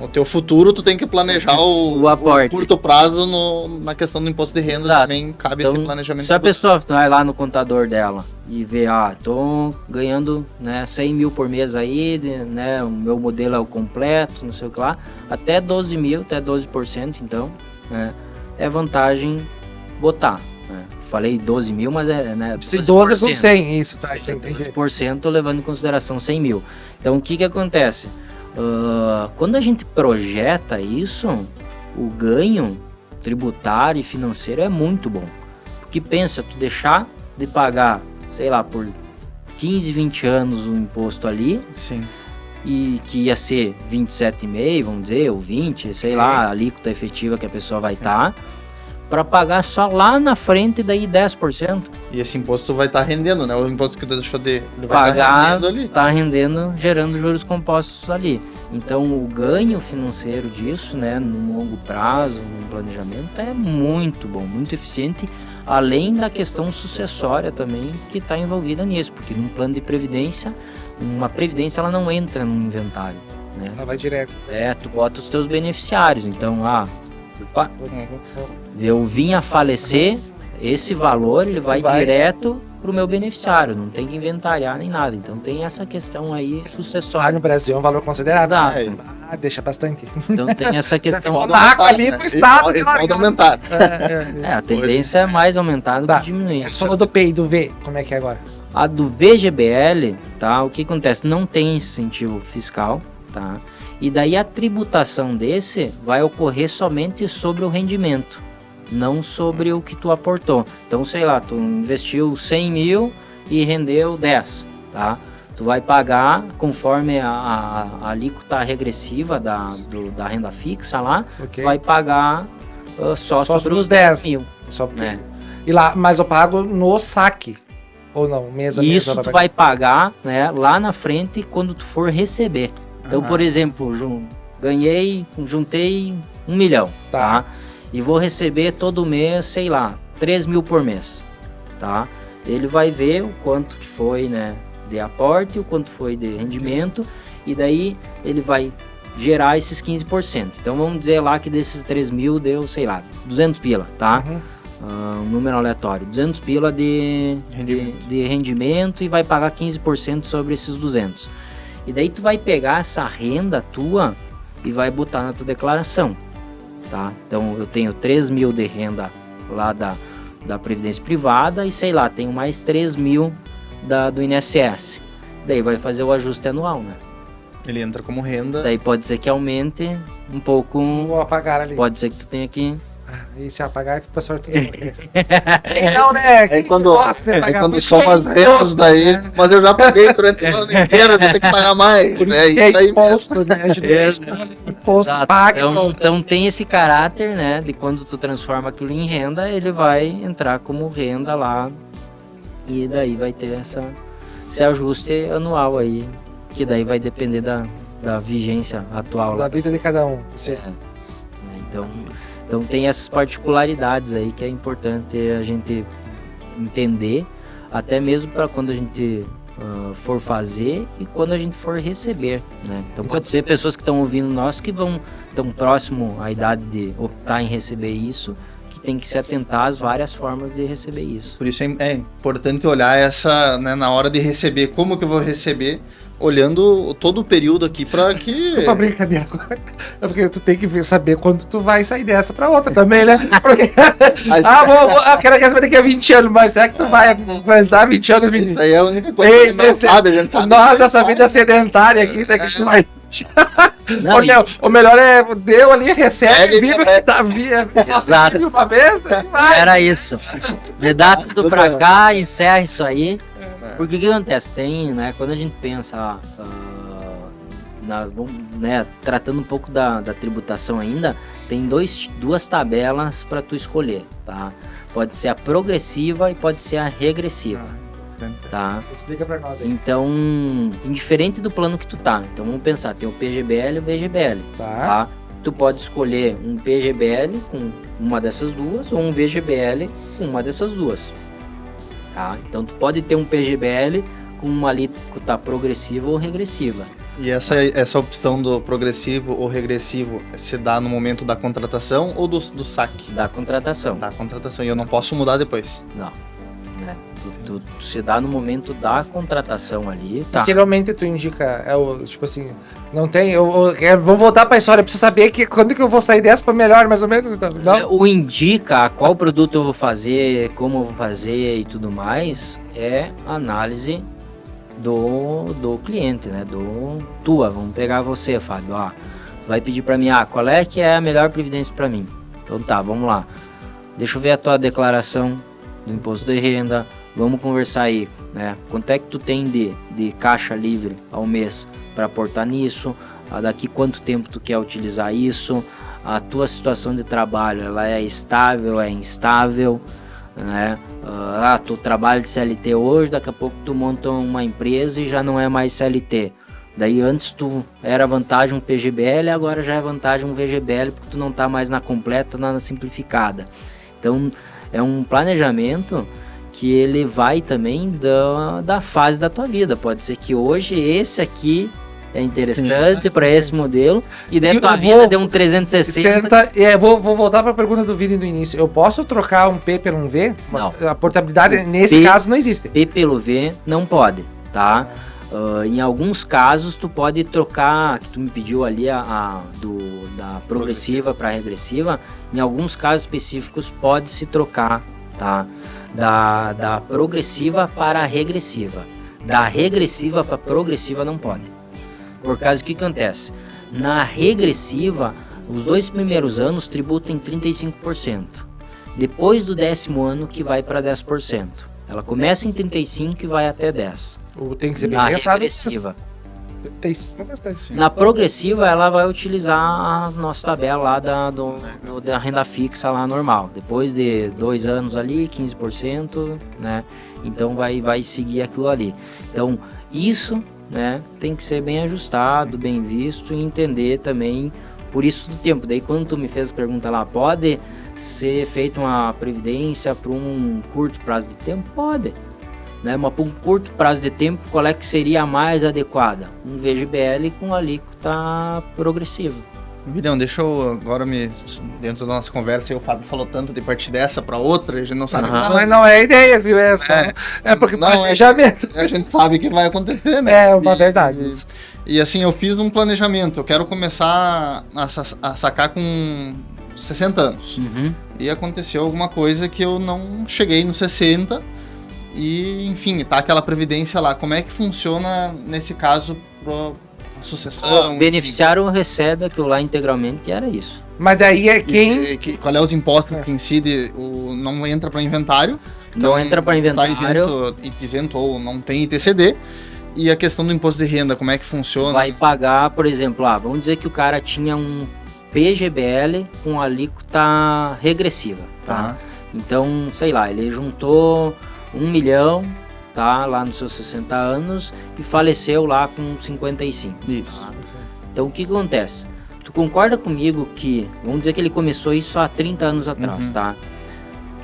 o teu futuro, tu tem que planejar o curto prazo na questão do imposto de renda. Exato. Também cabe esse planejamento. Se a pessoa vai lá no contador dela e vê, tô ganhando 100 mil por mês aí, o meu modelo é o completo, não sei o que lá, até 12 mil, até 12%, então, é vantagem botar. Falei 12 mil, mas é 12 com 100, isso, tá? 12% levando em consideração 100 mil. Então, o que acontece? Quando a gente projeta isso, o ganho tributário e financeiro é muito bom. Porque pensa, tu deixar de pagar, sei lá, por 15, 20 anos o imposto ali. Sim. E que ia ser 27,5, vamos dizer, ou 20, sei lá, a alíquota efetiva que a pessoa vai estar, para pagar só lá na frente daí 10%. E esse imposto vai estar rendendo, né? O imposto que tu deixou de pagar, está rendendo, gerando juros compostos ali. Então o ganho financeiro disso, no longo prazo, no planejamento, é muito bom, muito eficiente, além da questão sucessória também que está envolvida nisso, porque num plano de previdência, uma previdência ela não entra no inventário, né? Ela vai direto. Tu bota os teus beneficiários, então, eu vim a falecer, esse valor ele vai direto pro meu beneficiário, não tem que inventariar nem nada. Então tem essa questão aí sucessória. No Brasil é um valor considerável. Deixa bastante. Então tem essa questão. Pode aumentar. A tendência é mais aumentar do que diminuir. Você falou do P e do V, como é que é agora? A do VGBL, tá? O que acontece? Não tem incentivo fiscal, tá? E daí a tributação desse vai ocorrer somente sobre o rendimento, não sobre o que tu aportou. Então, sei lá, tu investiu 100 mil e rendeu 10, tá? Tu vai pagar conforme a alíquota regressiva da renda fixa lá, tu vai pagar só sobre os 10 mil. E lá, mas eu pago no saque, ou não? Isso tu vai pagar, lá na frente quando tu for receber. Então, por exemplo, juntei 1 milhão, tá? E vou receber todo mês, sei lá, 3.000 por mês, tá? Ele vai ver o quanto que foi, né, de aporte, o quanto foi de rendimento, e daí ele vai gerar esses 15%. Então vamos dizer lá que desses 3.000 deu, sei lá, 200 pila, tá? Um número aleatório, 200 pila de rendimento e vai pagar 15% sobre esses 200. E daí tu vai pegar essa renda tua e vai botar na tua declaração, tá? Então eu tenho 3.000 de renda lá da Previdência Privada e sei lá, tenho mais 3.000 do INSS. Daí vai fazer o ajuste anual, né? Ele entra como renda. Daí pode ser que aumente um pouco. Vou apagar ali. Pode ser que tu tenha que... E se apagar, o pessoal tudo. Então, né? É quando, gosta de pagar quando soma as rendas daí, né? mas eu já paguei durante o ano inteiro, eu vou ter que pagar mais. Por isso É que é isso aí. imposto, né? A gente imposto Exato. paga. Então tem esse caráter, né? De quando tu transforma aquilo em renda, ele vai entrar como renda lá. E daí vai ter esse ajuste anual aí. Que daí vai depender da vigência atual. Da vida de cada um. Sim. Então tem essas particularidades aí que é importante a gente entender, até mesmo para quando a gente for fazer e quando a gente for receber, né? Então pode ser pessoas que estão ouvindo nós que estão próximo à idade de optar em receber isso, que tem que se atentar às várias formas de receber isso. Por isso é importante olhar essa, né, na hora de receber, como que eu vou receber, olhando todo o período aqui para que... Desculpa a brincadeira agora. É porque tu tem que saber quando tu vai sair dessa pra outra também, né? Porque... eu quero receber daqui a 20 anos, mas será que tu vai aguentar 20 anos? 20... Isso aí é a única coisa que a gente não sabe, a gente sabe. Nós, dessa vida sedentária aqui, isso aqui a gente não vai... Não, o melhor é, deu ali, recebe, vive que tá Exato. vive uma vez, vai. Era isso. Me dá tudo pra cá, encerra isso aí. Porque o que acontece? Tem, né, quando a gente pensa, tratando um pouco da tributação ainda, tem duas tabelas para tu escolher, tá? Pode ser a progressiva e pode ser a regressiva, tá? Explica pra nós aí. Então, indiferente do plano que tu tá, então vamos pensar, tem o PGBL e o VGBL, tá? Tu pode escolher um PGBL com uma dessas duas ou um VGBL com uma dessas duas. Tá? Então tu pode ter um PGBL com uma alíquota progressiva ou regressiva. E essa opção do progressivo ou regressivo se dá no momento da contratação ou do saque? Da contratação. Da contratação. E eu não posso mudar depois? Não. Né? Tu se dá no momento da contratação ali, tá? Geralmente tu indica, tipo assim, não tem, vou voltar pra história, preciso saber quando que eu vou sair dessa pra melhor, mais ou menos, então, não? O indica qual produto eu vou fazer, como eu vou fazer e tudo mais, é análise do cliente, né? Vamos pegar você, Fábio, vai pedir pra mim, qual é que é a melhor previdência pra mim? Então tá, vamos lá. Deixa eu ver a tua declaração do imposto de renda, vamos conversar aí, né? Quanto é que tu tem de caixa livre ao mês para aportar nisso? Daqui quanto tempo tu quer utilizar isso? A tua situação de trabalho, ela é estável, é instável, né? Tu trabalha de CLT hoje, daqui a pouco tu monta uma empresa e já não é mais CLT. Daí antes tu era vantagem um PGBL, agora já é vantagem um VGBL, porque tu não tá mais na completa, na simplificada. Então é um planejamento que ele vai também da fase da tua vida. Pode ser que hoje esse aqui é interessante para esse modelo e daí tua vida deu um 360. Vou voltar para a pergunta do Vini do início. Eu posso trocar um P pelo um V? Não. A portabilidade nesse caso não existe. P pelo V não pode, tá? Em alguns casos tu pode trocar, que tu me pediu ali da progressiva para regressiva, em alguns casos específicos pode se trocar, tá? Da progressiva para a regressiva. Da regressiva para progressiva não pode. Por causa que acontece? Na regressiva, os 2 primeiros anos tributam em 35%. Depois do 10º ano que vai para 10%. Ela começa em 35% e vai até 10%. Tem que ser bem na pensado. regressiva. Bastante. Na progressiva, ela vai utilizar a nossa tabela lá da renda fixa lá normal. Depois de 2 anos ali, 15%, né? Então vai seguir aquilo ali. Então, isso, né, tem que ser bem ajustado, bem visto e entender também por isso do tempo. Daí quando tu me fez a pergunta lá, pode ser feita uma previdência para um curto prazo de tempo? Pode. Né? Mas para um curto prazo de tempo, qual é que seria a mais adequada? Um VGBL com alíquota progressiva. William, deixa eu agora dentro da nossa conversa, o Fábio falou tanto de partir dessa para outra, a gente não sabe. Mas não é ideia, viu? É porque planejamento. A gente sabe que vai acontecer, né? É uma verdade isso. E assim, eu fiz um planejamento, eu quero começar a sacar com 60 anos. E aconteceu alguma coisa que eu não cheguei nos 60 e, enfim, tá aquela previdência lá. Como é que funciona nesse caso sucessão? O beneficiário recebe aquilo lá integralmente, que era isso. Mas daí é quem... Qual é os impostos que incide? Não entra para inventário. Então, não entra para inventário. Tá isento ou não tem ITCD. E a questão do imposto de renda, como é que funciona? Vai pagar, por exemplo, vamos dizer que o cara tinha um PGBL com alíquota regressiva. Tá? Então, sei lá, ele juntou 1 milhão... tá, lá nos seus 60 anos e faleceu lá com 55. Isso. Tá? Então o que acontece? Tu concorda comigo que, vamos dizer que ele começou isso há 30 anos atrás, tá?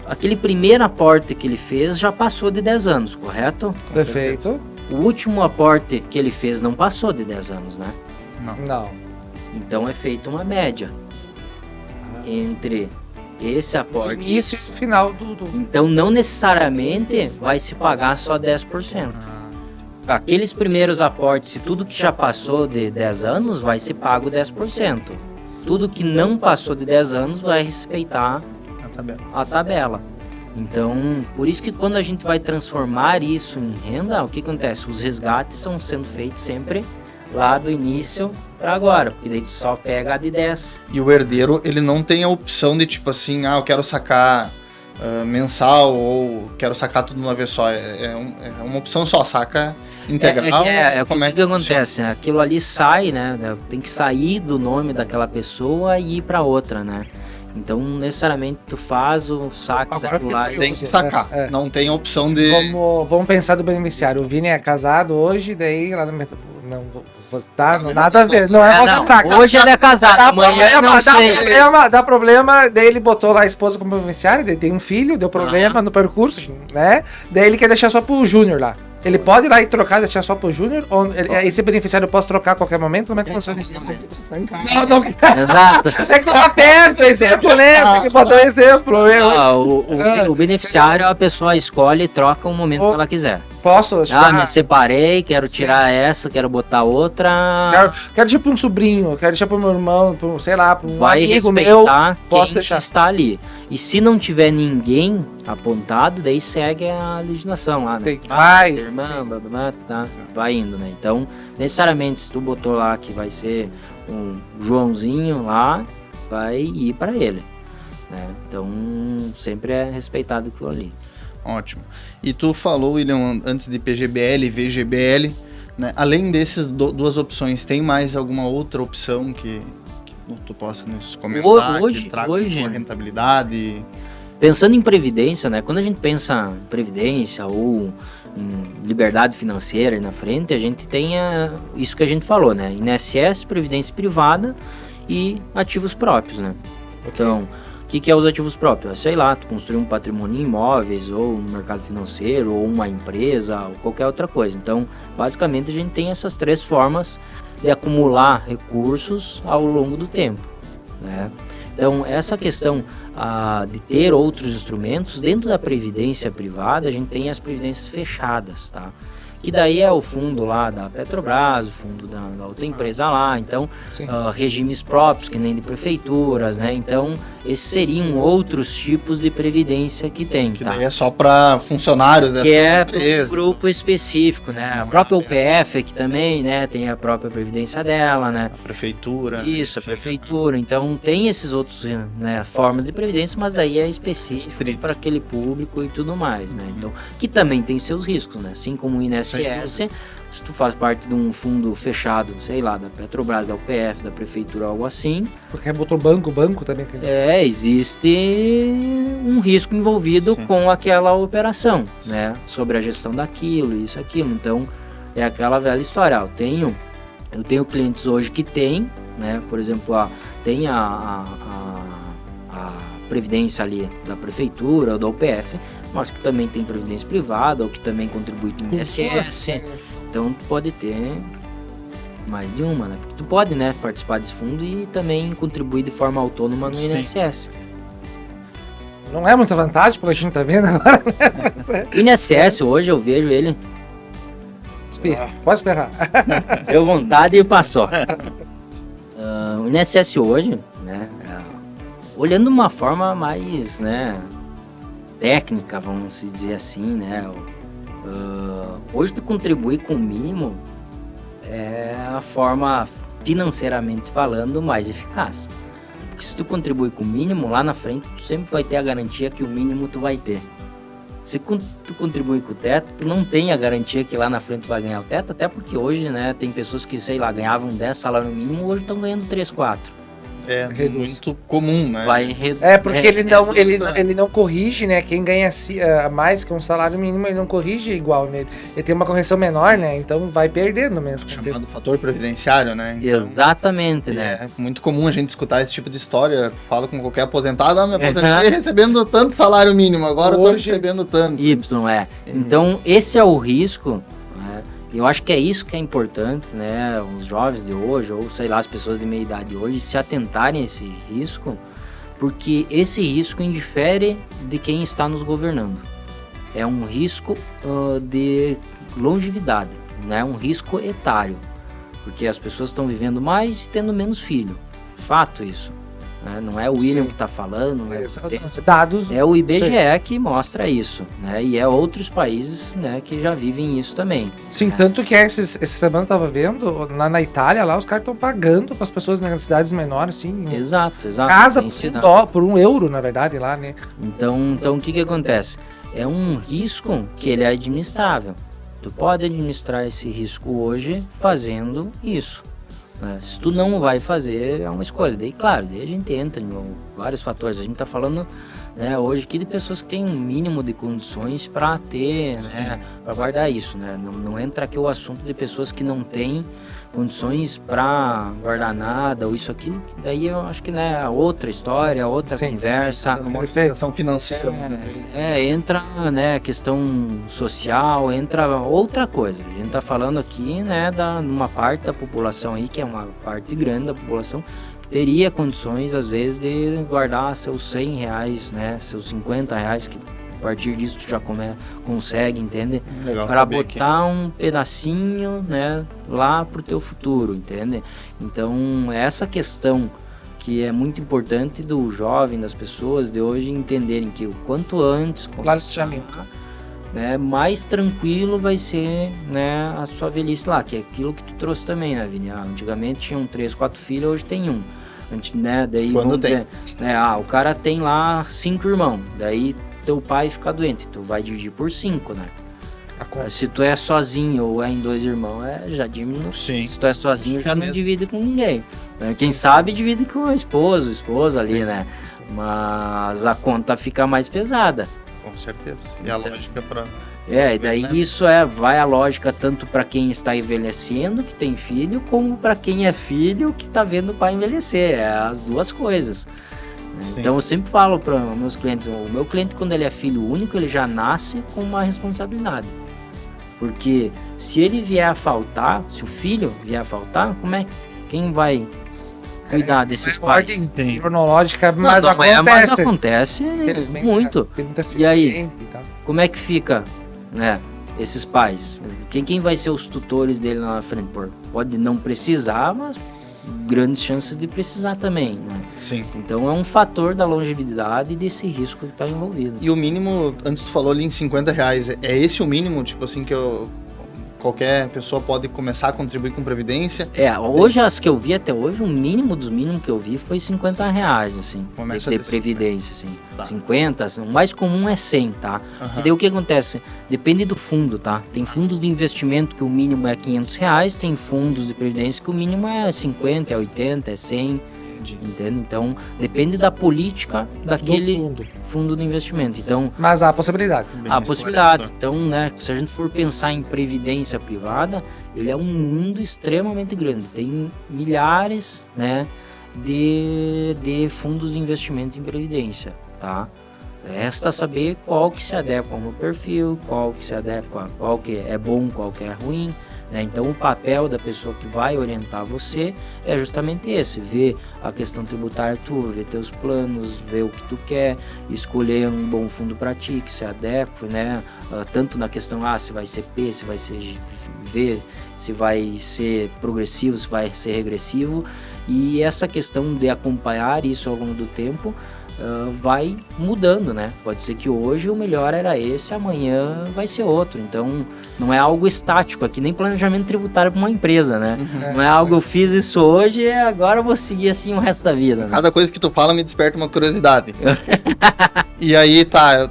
Aquele primeiro aporte que ele fez já passou de 10 anos, correto? Perfeito. O último aporte que ele fez não passou de 10 anos, né? Não. Então é feita uma média entre esse aporte. Início e final do... Então não necessariamente vai se pagar só 10%. Aqueles primeiros aportes, se tudo que já passou de 10 anos, vai ser pago 10%. Tudo que não passou de 10 anos vai respeitar a tabela. Então, por isso que quando a gente vai transformar isso em renda, o que acontece? Os resgates estão sendo feitos sempre lá do início para agora, porque daí tu só pega a de 10. E o herdeiro, ele não tem a opção de tipo assim, eu quero sacar mensal ou quero sacar tudo de uma vez só. É uma opção só, saca integral. Como é que acontece? Aquilo ali sai, né? Tem que sair do nome daquela pessoa e ir para outra, né? Então, necessariamente, tu faz o saque daquilo lá. Tem que sacar. Não tem opção de... Vamos pensar do beneficiário. O Vini é casado hoje, daí lá no... Não, nada a ver. Não é não. Hoje ele é casado, amanhã não sei. Dá problema, daí ele botou lá a esposa como beneficiário, daí tem um filho, deu problema no percurso, né? Daí ele quer deixar só pro Júnior lá. Ele pode ir lá e trocar, deixar só pro Júnior? Ou esse beneficiário eu posso trocar a qualquer momento? Como é que funciona isso? Não. Exato. É que tu tá perto, exemplo, né? Tem que botar um exemplo. O beneficiário, a pessoa escolhe e troca o momento que ela quiser. Posso? Me separei, quero tirar essa, quero botar outra. Quero deixar pra um sobrinho, quero deixar pro meu irmão, sei lá, pra um vai amigo meu. Posso deixar. Está ali. E se não tiver ninguém apontado, daí segue a legislação lá, né? Vai indo, né? Então, necessariamente, se tu botou lá que vai ser um Joãozinho lá, vai ir para ele, né? Então, sempre é respeitado aquilo ali. Ótimo. E tu falou, William, antes de PGBL e VGBL, né? Além dessas duas opções, tem mais alguma outra opção que tu possa nos comentar, que traga uma rentabilidade? Pensando em previdência, né? Quando a gente pensa em previdência ou em liberdade financeira na frente, a gente tem isso que a gente falou, né? INSS, previdência privada e ativos próprios, né? Okay. Então, o que é os ativos próprios? Sei lá, tu construir um patrimônio em imóveis ou no mercado financeiro ou uma empresa ou qualquer outra coisa. Então, basicamente, a gente tem essas 3 formas de acumular recursos ao longo do tempo, né? Então, essa questão de ter outros instrumentos, dentro da previdência privada, a gente tem as previdências fechadas, tá? Que daí é o fundo lá da Petrobras, o fundo da outra empresa lá, então regimes próprios, que nem de prefeituras, né? Então, esses seriam outros tipos de previdência que tem, que daí é só para funcionários dessa empresa. Que é para um grupo específico, né? A própria UPF aqui também, né? Tem a própria previdência dela, né? A prefeitura. Isso, a prefeitura. Então, tem esses outros, né, formas de previdência, mas aí é específico para aquele público e tudo mais, né? Então, que também tem seus riscos, né? Assim como o INSS, se tu faz parte de um fundo fechado, sei lá, da Petrobras, da UPF, da prefeitura, algo assim. Porque botou banco também tem. Existe um risco envolvido com aquela operação, né? Sobre a gestão daquilo, aquilo. Então, é aquela velha história. Eu tenho clientes hoje que têm né? Por exemplo, tem a previdência ali da prefeitura ou da UPF, mas que também tem previdência privada ou que também contribui com o INSS. Então tu pode ter mais de uma, né? Porque tu pode, né, participar desse fundo e também contribuir de forma autônoma no INSS. Não é muita vantagem, pelo que a gente tá vendo agora, né? Mas O INSS hoje eu vejo ele, espirra. Pode esperar. deu vontade e passou. O INSS hoje, né, olhando de uma forma mais, né, técnica, vamos dizer assim, né, hoje tu contribuir com o mínimo é a forma, financeiramente falando, mais eficaz. Porque se tu contribui com o mínimo, lá na frente tu sempre vai ter a garantia que o mínimo tu vai ter. Se tu contribui com o teto, tu não tem a garantia que lá na frente tu vai ganhar o teto, até porque hoje, né, tem pessoas que, sei lá, ganhavam 10 salário mínimo, hoje estão ganhando 3, 4. É muito comum, né? Porque ele não corrige, né? Quem ganha mais que um salário mínimo, ele não corrige igual, né? Ele tem uma correção menor, né? Então vai perdendo mesmo. Chamado fator previdenciário, né? Então, exatamente, né? É muito comum a gente escutar esse tipo de história. Fala com qualquer aposentado, me aposentei recebendo tanto salário mínimo, agora eu tô recebendo tanto. Então, esse é o risco, né? Eu acho que é isso que é importante, né? Os jovens de hoje, ou sei lá, as pessoas de meia idade de hoje, se atentarem a esse risco, porque esse risco indifere de quem está nos governando. É um risco de longevidade, né? Um risco etário, porque as pessoas estão vivendo mais e tendo menos filho. Fato isso. Né? Não é o William que está falando, né? Dados. É o IBGE que mostra isso, né? E é outros países, né, que já vivem isso também. Sim, tanto que essa semana eu tava vendo, na Itália, lá os caras estão pagando para as pessoas nas cidades menores, assim. Exato. Casa por €1, na verdade, lá, né? Então o que acontece? É um risco que ele é administrável. Tu pode administrar esse risco hoje fazendo isso. Se tu não vai fazer, é uma escolha. Daí, claro, daí a gente entra em vários fatores. A gente tá falando, né, hoje aqui de pessoas que têm um mínimo de condições para ter, né, para guardar isso, né? Não entra aqui o assunto de pessoas que não têm condições para guardar nada ou isso, aquilo. Daí eu acho que, né, outra história, outra conversa. Uma questão financeira. Entra, né, questão social, entra outra coisa. A gente tá falando aqui, né, numa parte da população aí, que é uma parte grande da população, que teria condições, às vezes, de guardar seus R$100, né, seus R$50, que a partir disso tu já consegue, entende? Para botar um pedacinho, né, lá pro teu futuro, entende? Então, essa questão que é muito importante do jovem, das pessoas de hoje entenderem que o quanto antes começar, né, mais tranquilo vai ser, né, a sua velhice lá, que é aquilo que tu trouxe também, né, Vini? Antigamente tinham 3, 4 filhos, hoje tem um. Né, daí vamos dizer, né, o cara tem lá 5 irmãos, daí teu pai fica doente, tu vai dividir por 5, né? Se tu é sozinho ou é em 2 irmãos, já diminui. Sim. Se tu é sozinho, já não divide com ninguém. Quem sabe divide com a esposa ali, né? Mas a conta fica mais pesada. Com certeza. E a lógica para... e daí isso vai a lógica tanto para quem está envelhecendo, que tem filho, como para quem é filho, que está vendo o pai envelhecer. É as duas coisas. Sim. Então eu sempre falo para meus clientes, o meu cliente, quando ele é filho único, ele já nasce com uma responsabilidade. Porque se ele vier a faltar, se o filho vier a faltar, quem vai cuidar desses pais? Ordem cronológica, mas acontece muito. E aí, como é que fica, né, esses pais? Quem vai ser os tutores dele lá na frente? Pode não precisar, mas grandes chances de precisar também, né? Sim. Então é um fator da longevidade e desse risco que está envolvido. E o mínimo, antes tu falou ali em R$50, é esse o mínimo, tipo assim, que qualquer pessoa pode começar a contribuir com previdência? Hoje as que eu vi até hoje, o mínimo dos mínimos que eu vi foi R$50, assim, de previdência, assim. Tá. 50, assim, o mais comum é 100, tá? E daí o que acontece? Depende do fundo, tá? Tem fundos de investimento que o mínimo é R$500, tem fundos de previdência que o mínimo é 50, é 80, é 100, Entendi. entende? Então, depende da política daquele fundo de investimento. Então, Mas há a possibilidade. Bem a possibilidade. esclarecedor. Então, né, se a gente for pensar em previdência privada, ele é um mundo extremamente grande. Tem milhares, né, de fundos de investimento em previdência, tá? Resta saber qual que se adequa ao meu perfil, qual que se adequa, qual que é bom, qual que é ruim, né? Então, o papel da pessoa que vai orientar você é justamente esse: ver a questão tributária tua, ver teus planos, ver o que tu quer, escolher um bom fundo para ti, que se adeque, né? Tanto na questão, se vai ser P, se vai ser V, se vai ser progressivo, se vai ser regressivo, e essa questão de acompanhar isso ao longo do tempo vai mudando, né? Pode ser que hoje o melhor era esse, amanhã vai ser outro. Então, não é algo estático aqui, nem planejamento tributário para uma empresa, né? Não é algo, eu fiz isso hoje e agora eu vou seguir assim o resto da vida, né? Cada coisa que tu fala me desperta uma curiosidade. E aí,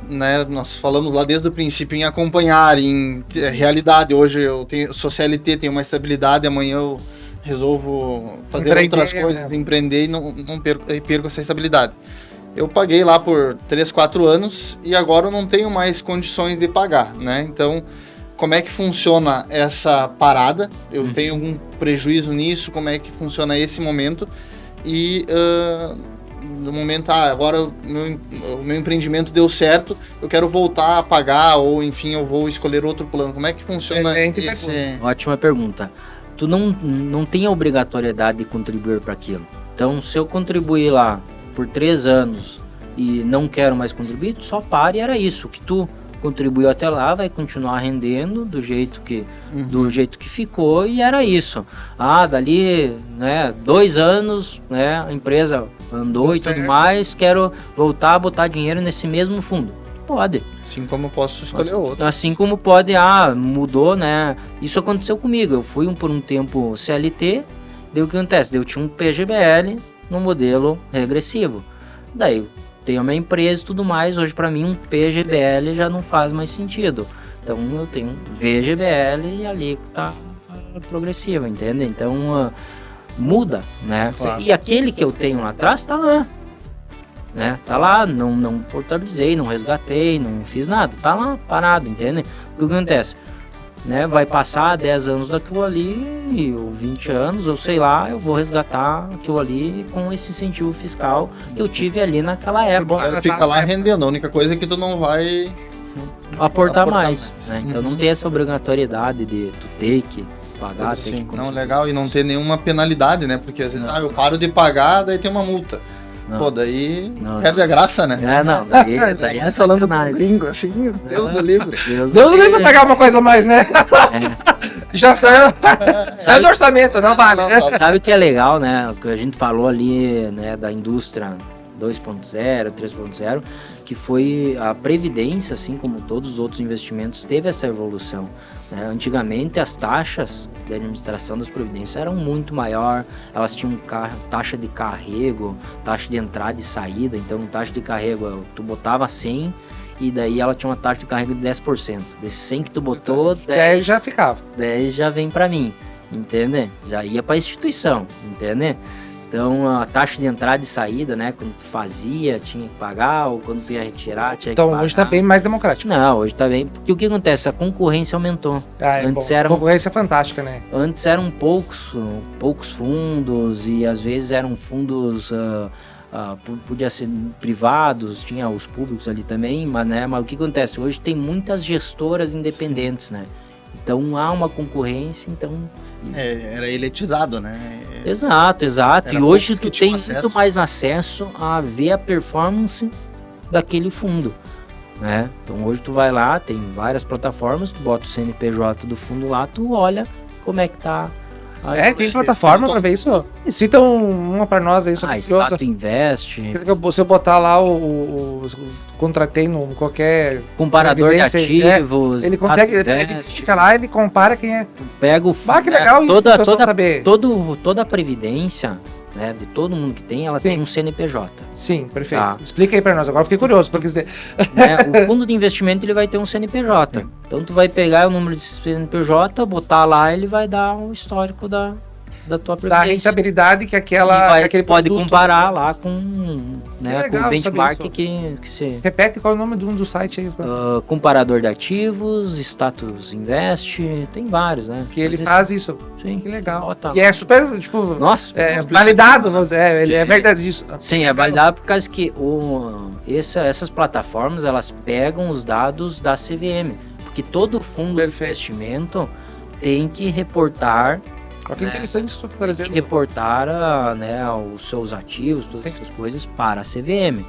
né, nós falamos lá desde o princípio em acompanhar, em realidade. Hoje eu sou CLT, tenho uma estabilidade, amanhã eu resolvo fazer outras coisas, empreender e não perco essa estabilidade. Eu paguei lá por 3, 4 anos e agora eu não tenho mais condições de pagar, né? Então, como é que funciona essa parada? Eu tenho algum prejuízo nisso? Como é que funciona esse momento? E no momento, agora o meu empreendimento deu certo, eu quero voltar a pagar ou, enfim, eu vou escolher outro plano. Como é que funciona esse... Ótima pergunta. Tu não tem a obrigatoriedade de contribuir para aquilo. Então, se eu contribuir lá por 3 anos e não quero mais contribuir, tu só para e era isso. O que tu contribuiu até lá vai continuar rendendo do jeito que ficou e era isso. Dali, né, 2 anos, né, a empresa andou e tudo mais, quero voltar a botar dinheiro nesse mesmo fundo. Pode. Assim como eu posso escolher outro. Assim como pode, mudou, né? Isso aconteceu comigo. Eu fui por um tempo CLT, daí o que acontece? Eu tinha um PGBL no modelo regressivo. Daí eu tenho a minha empresa e tudo mais. Hoje, para mim, um PGBL já não faz mais sentido. Então, eu tenho um VGBL e ali tá progressiva, entende? Então, muda, né? Claro. E aquele que eu tenho lá atrás tá lá. Né? Tá lá, não portabilizei, não resgatei, não fiz nada, tá lá parado, entende? O que acontece? Né? Vai passar 10 anos daquilo ali, ou 20 anos, ou sei lá, eu vou resgatar aquilo ali com esse incentivo fiscal que eu tive ali naquela época. Ele fica lá rendendo, a única coisa é que tu não vai aportar mais. Né? Então não tem essa obrigatoriedade de tu ter que pagar, ter que não, contribuir. legal, e não ter nenhuma penalidade, né? Porque às vezes, eu paro de pagar, daí tem uma multa. Não. Pô, daí perde a graça, né? Daí é falando com sacanagem. gringo assim, Deus do livre. Deus não vai pagar uma coisa a mais, né? Já saiu do orçamento, não vale. Sabe o que é legal, né? O que a gente falou ali, né, da indústria 2.0, 3.0, que foi a previdência, assim como todos os outros investimentos, teve essa evolução. Né? Antigamente as taxas de administração das previdências eram muito maior, elas tinham taxa de carrego, taxa de entrada e saída. Então taxa de carrego, tu botava 100 e daí ela tinha uma taxa de carrego de 10%. Desse 100 que tu botou, 10 já ficava. 10 já vem para mim, entende? Já ia para a instituição, entende? Então, a taxa de entrada e saída, né? Quando tu fazia, tinha que pagar, ou quando tu ia retirar, tinha que pagar. Então, hoje tá bem mais democrático. Não, hoje tá bem. Porque o que acontece? A concorrência aumentou. Antes a concorrência é fantástica, né? Antes eram poucos fundos e às vezes eram fundos... podia ser privados, tinha os públicos ali também, mas o que acontece? Hoje tem muitas gestoras independentes, né? Então há uma concorrência, então... Era eletizado, né? Exato. E hoje tu tem acesso. muito mais acesso a ver a performance daquele fundo, né? Então hoje tu vai lá, tem várias plataformas, tu bota o CNPJ do fundo lá, tu olha como é que tá... tem plataforma pra ver isso? Cita uma pra nós aí sobre Status Invest. Se eu botar lá contratei no qualquer comparador de ativos, ele consegue, sei lá, ele compara quem é. Pega o que legal, toda a previdência, né, de todo mundo que tem, ela tem um CNPJ. Sim, perfeito. Explica aí pra nós, agora eu fiquei curioso. Porque... O fundo de investimento ele vai ter um CNPJ. Então tu vai pegar o número de CNPJ, botar lá, ele vai dar um histórico da da tua Da previdência. rentabilidade que E aquele pode produto... comparar lá com, né, com legal o benchmark saber que você... Repete qual é o nome do site aí. comparador de ativos, Status Invest, tem vários, né? Que ele Mas faz isso. Sim, Que legal. bota E é super, tipo... Nossa, validado, vamos dizer, ele é verdade isso. sim, é validado por causa que essas plataformas, elas pegam os dados da CVM, porque todo fundo de investimento tem que reportar, Olha que interessante isso que tu tá trazendo. né, os seus ativos, todas essas coisas para a CVM.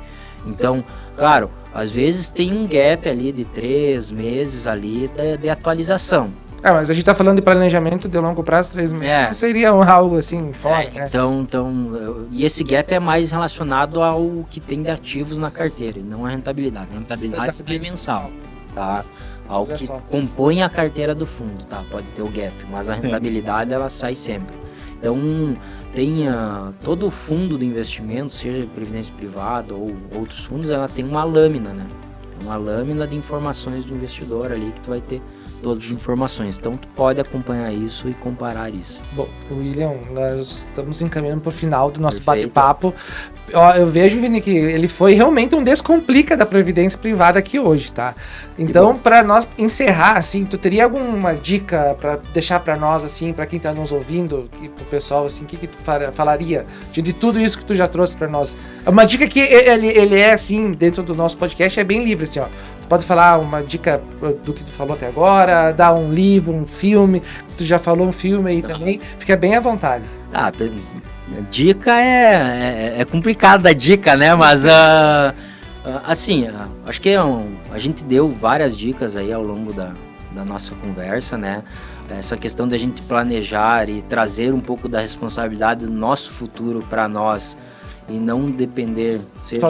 Então, claro, às vezes tem um gap ali de 3 meses ali de atualização. Mas a gente tá falando de planejamento de longo prazo, 3 meses. Seria algo assim, fora, né? Então, e esse gap é mais relacionado ao que tem de ativos na carteira, e não a rentabilidade. A rentabilidade é mensal, tá? Ao que compõe a carteira do fundo, tá? Pode ter o gap, mas a rentabilidade ela sai sempre. Então, todo fundo de investimento, seja previdência privada ou outros fundos, ela tem uma lâmina, né? Tem uma lâmina de informações do investidor ali que tu vai ter todas as informações. Então, tu pode acompanhar isso e comparar isso. Bom, William, nós estamos encaminhando para o final do nosso Perfeito. bate-papo. Eu vejo, Vini, que ele foi realmente um descomplica da previdência privada aqui hoje, tá? Então, para nós encerrar, assim, tu teria alguma dica para deixar para nós, assim, para quem tá nos ouvindo, pro pessoal, assim, o que tu falaria de tudo isso que tu já trouxe para nós? Uma dica que ele é, assim, dentro do nosso podcast, é bem livre, assim, ó. Tu pode falar uma dica do que tu falou até agora, dar um livro, um filme, tu já falou um filme aí também, fica bem à vontade. Dica é complicado a dica, né? Mas assim, acho que a gente deu várias dicas aí ao longo da nossa conversa, né? Essa questão da gente planejar e trazer um pouco da responsabilidade do nosso futuro para nós e não depender, seja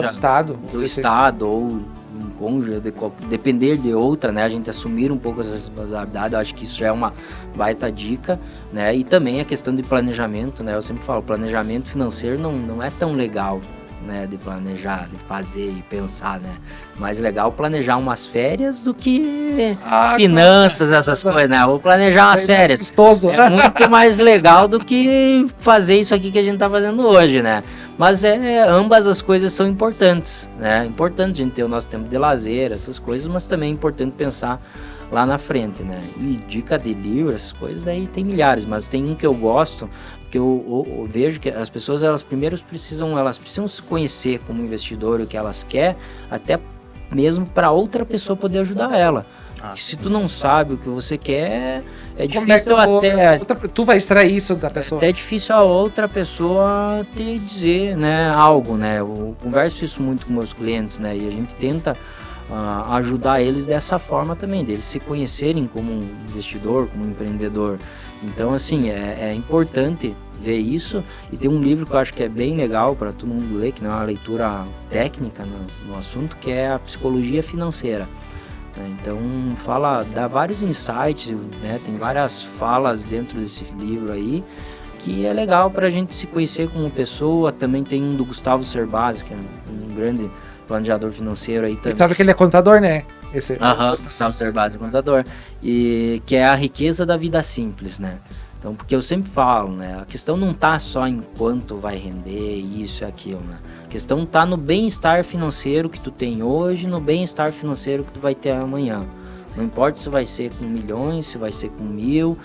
do Estado ou um cônjuge, depender de outra, né? A gente assumir um pouco essa responsabilidade, eu acho que isso já é uma baita dica, né? E também a questão de planejamento, né? Eu sempre falo, planejamento financeiro não é tão legal, né? De planejar, de fazer e pensar, né? Mais legal planejar umas férias do que finanças, essas coisas, né? Ou planejar umas férias. Gostoso. É muito mais legal do que fazer isso aqui que a gente tá fazendo hoje, né? Mas ambas as coisas são importantes, né? É importante a gente ter o nosso tempo de lazer, essas coisas, mas também é importante pensar lá na frente, né? E dica de livro, essas coisas, daí tem milhares, mas tem um que eu gosto, porque eu vejo que as pessoas, elas precisam se conhecer como investidor, o que elas querem, até mesmo para outra pessoa poder ajudar ela. Se tu não sabe o que você quer, é difícil tu vai extrair isso da pessoa. É difícil a outra pessoa te dizer, né, algo, né? Eu converso isso muito com meus clientes, né? E a gente tenta ajudar eles dessa forma também, deles se conhecerem como um investidor, como um empreendedor. Então, assim, é importante ver isso, e tem um livro que eu acho que é bem legal para todo mundo ler, que não é uma leitura técnica no assunto, que é a Psicologia Financeira. Então dá vários insights, né? Tem várias falas dentro desse livro aí, que é legal para a gente se conhecer como pessoa. Também tem um do Gustavo Cerbasi, que é um grande planejador financeiro aí também. E sabe que ele é contador, né? Gustavo Cerbasi é contador. E que é a riqueza da vida simples, né? Então, porque eu sempre falo, né? A questão não tá só em quanto vai render isso e aquilo, né? A questão tá no bem-estar financeiro que tu tem hoje, no bem-estar financeiro que tu vai ter amanhã. Não importa se vai ser com milhões, se vai ser com 1.000,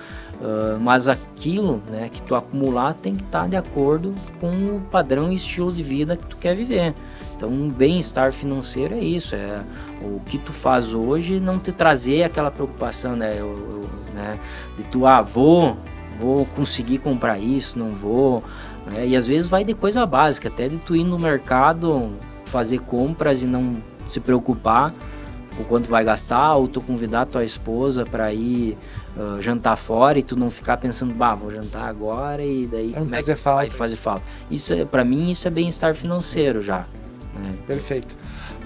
mas aquilo, né, que tu acumular tem que estar de acordo com o padrão e estilo de vida que tu quer viver. Então, um bem-estar financeiro é isso, é o que tu faz hoje não te trazer aquela preocupação, né, né, de tu, vou conseguir comprar isso, não vou, né? E às vezes vai de coisa básica, até de tu ir no mercado fazer compras e não se preocupar com quanto vai gastar, ou tu convidar tua esposa para ir jantar fora e tu não ficar pensando, vou jantar agora e daí vai fazer falta. Isso, para mim, isso é bem-estar financeiro já. Né? Perfeito.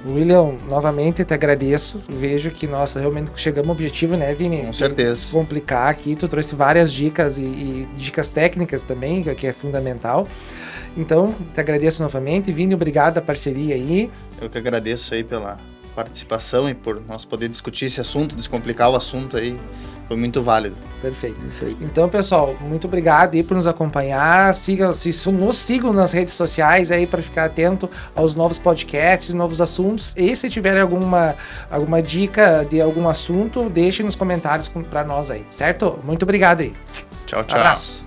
William, novamente te agradeço, vejo que nós realmente chegamos ao objetivo, né, Vini? Com certeza. Complicar aqui, tu trouxe várias dicas e dicas técnicas também, que é fundamental. Então, te agradeço novamente, Vini, obrigado pela parceria aí. Eu que agradeço aí pela participação e por nós poder discutir esse assunto, descomplicar o assunto aí foi muito válido. Perfeito. Perfeito. Então, pessoal, muito obrigado aí por nos acompanhar. Nos sigam nas redes sociais aí para ficar atento aos novos podcasts, novos assuntos. E se tiverem alguma dica de algum assunto, deixem nos comentários para nós aí, certo? Muito obrigado aí. Tchau, tchau. Abraço.